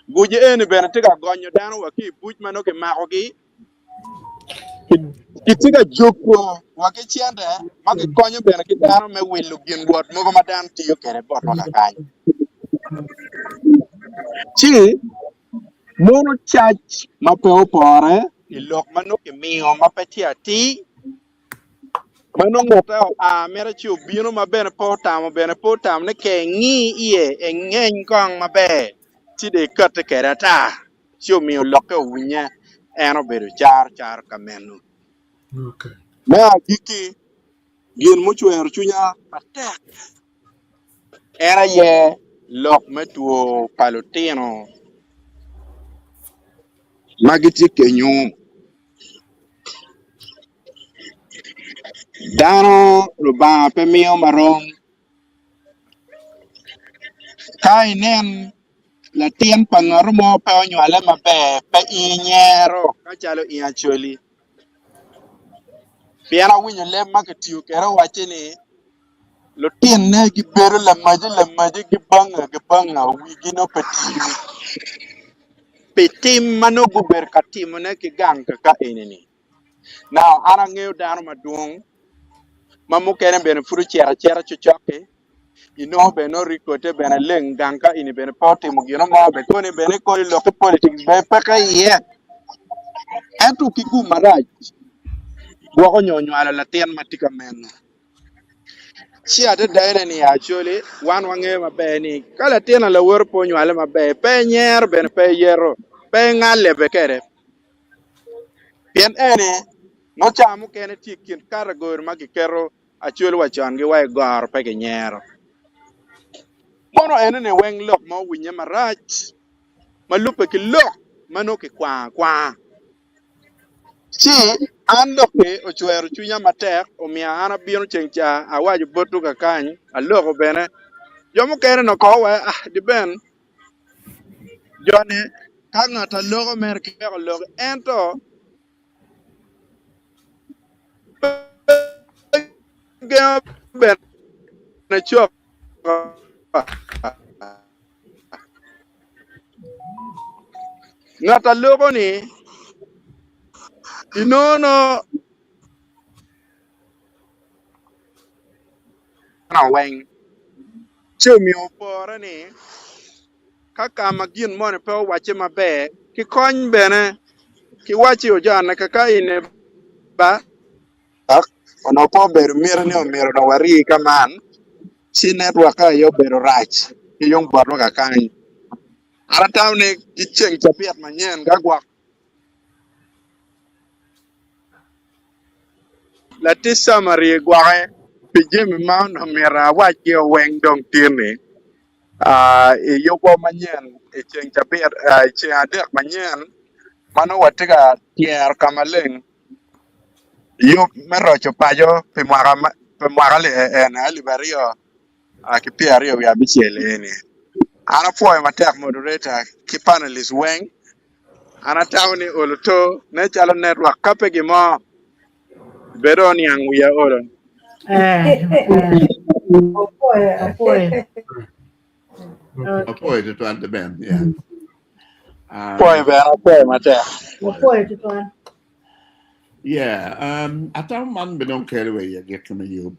goji ene bene tika gonyo dano waki buch mano ke mako ki tika joko waki chiende maki konyo bene ki dano me wilu gin wot mugo ma dano tiyo kere bot waka kanyi chi mono chach mapeo pore ilok mano ke miyo mapeti ati mano ngota mere chi obino maber potam ne ke ngi iye ngeny kong maber ti de kat kerata chi omiyo loke winya eno bedo char kamenu
Okay.
ma giki gin mochwer chunya patek era ye lok metuo palotino magiti kenyum dano ruba pemio marom kai nen la tien pangar mo pe onywale mabe pe inyero ka chalo iacholi piana winyo le maketiu kero wachini lo tien ne gi bero la maji gi banga wigi no petim mano guber katimo ne ki gang ka enini now ana ngeo dano maduong mamukene bene furu chera chochoke ino be no rikote bene leng ganka ini bene poti mugino mo be koni bene ko lo politics be paka ye Ento kigu maraj. Gwako nyonywala la tien matika men. Chi ate daine ni actually wan wange mabe ni kala tien la wor po nywala mabe pe nyer ben pe yero pe ngale be kere. Pien ene no chamu kene tikin kara gor magi kero actually wachan gi wai gar pe ke nyero. Mono ene ne weng lok mo winye maraj. Malupe ki lok mano ki kwa. Chi ando ke ochwero chunya matek omia ana biro chencha awaju botu ka kany aloko bene jomo kere no kowe di ben jone kanga ta loko mer ke ko loko ento ge ben na chok ngata loko ni inono na weng chumi opore ni kaka magin mone pe wache mabe ki kony bene ki wachi ojana kaka ine ba ono po ber mier ni omiro no wari kaman si network ka yo bero rach ki yung baro ka kany ara tawne kicheng chapiat manyen ga gwak la tisa mari gwake pijemi ma no mira wachi weng dong tini yoko manyen cheng chapiat cheng adek manyen mano watiga tier kamaleng yo merocho pajo pe mwaka le na libario kipiario ya bichele ni ana foi matek moderator ki panelist weng ana tawni oluto ne chalo network kape gimo bedo ni anguya olo
Apoy.
Apoy to tuan the band, yeah.
foi bera foi matek
Apoy to tuan.
Yeah, atau man bedong carry away ya get kena you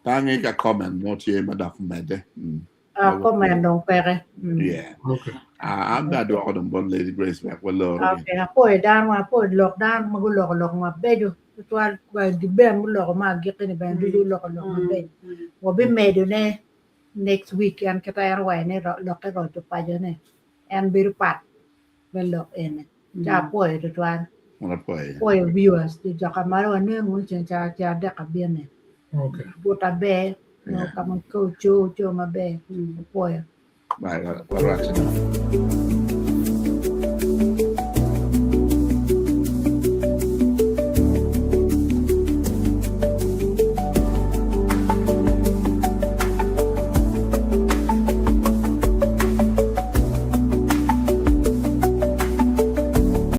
tangi ka comment not ye madak mede.
Ako man dong pere.
Yeah.
Okay.
I'm that do on bon Lady Grace back well Lord.
Okay, apoy dan wa apoy lok dan magulok ma bejo. Tuan ba di ben mulok ma gikini ben du lok ma be. Wa be medo ne next weekend kita airway ne lok ka ro to pa jo ne. En biru pat ben lok en. Ja apoy to tuan.
Wanna play.
Apoy viewers di jakamaro ne ngun chen cha de ka bien ne.
Okay.
Buta be no
Yeah.
kamang ko cho ma be. Apoy.
Right, right.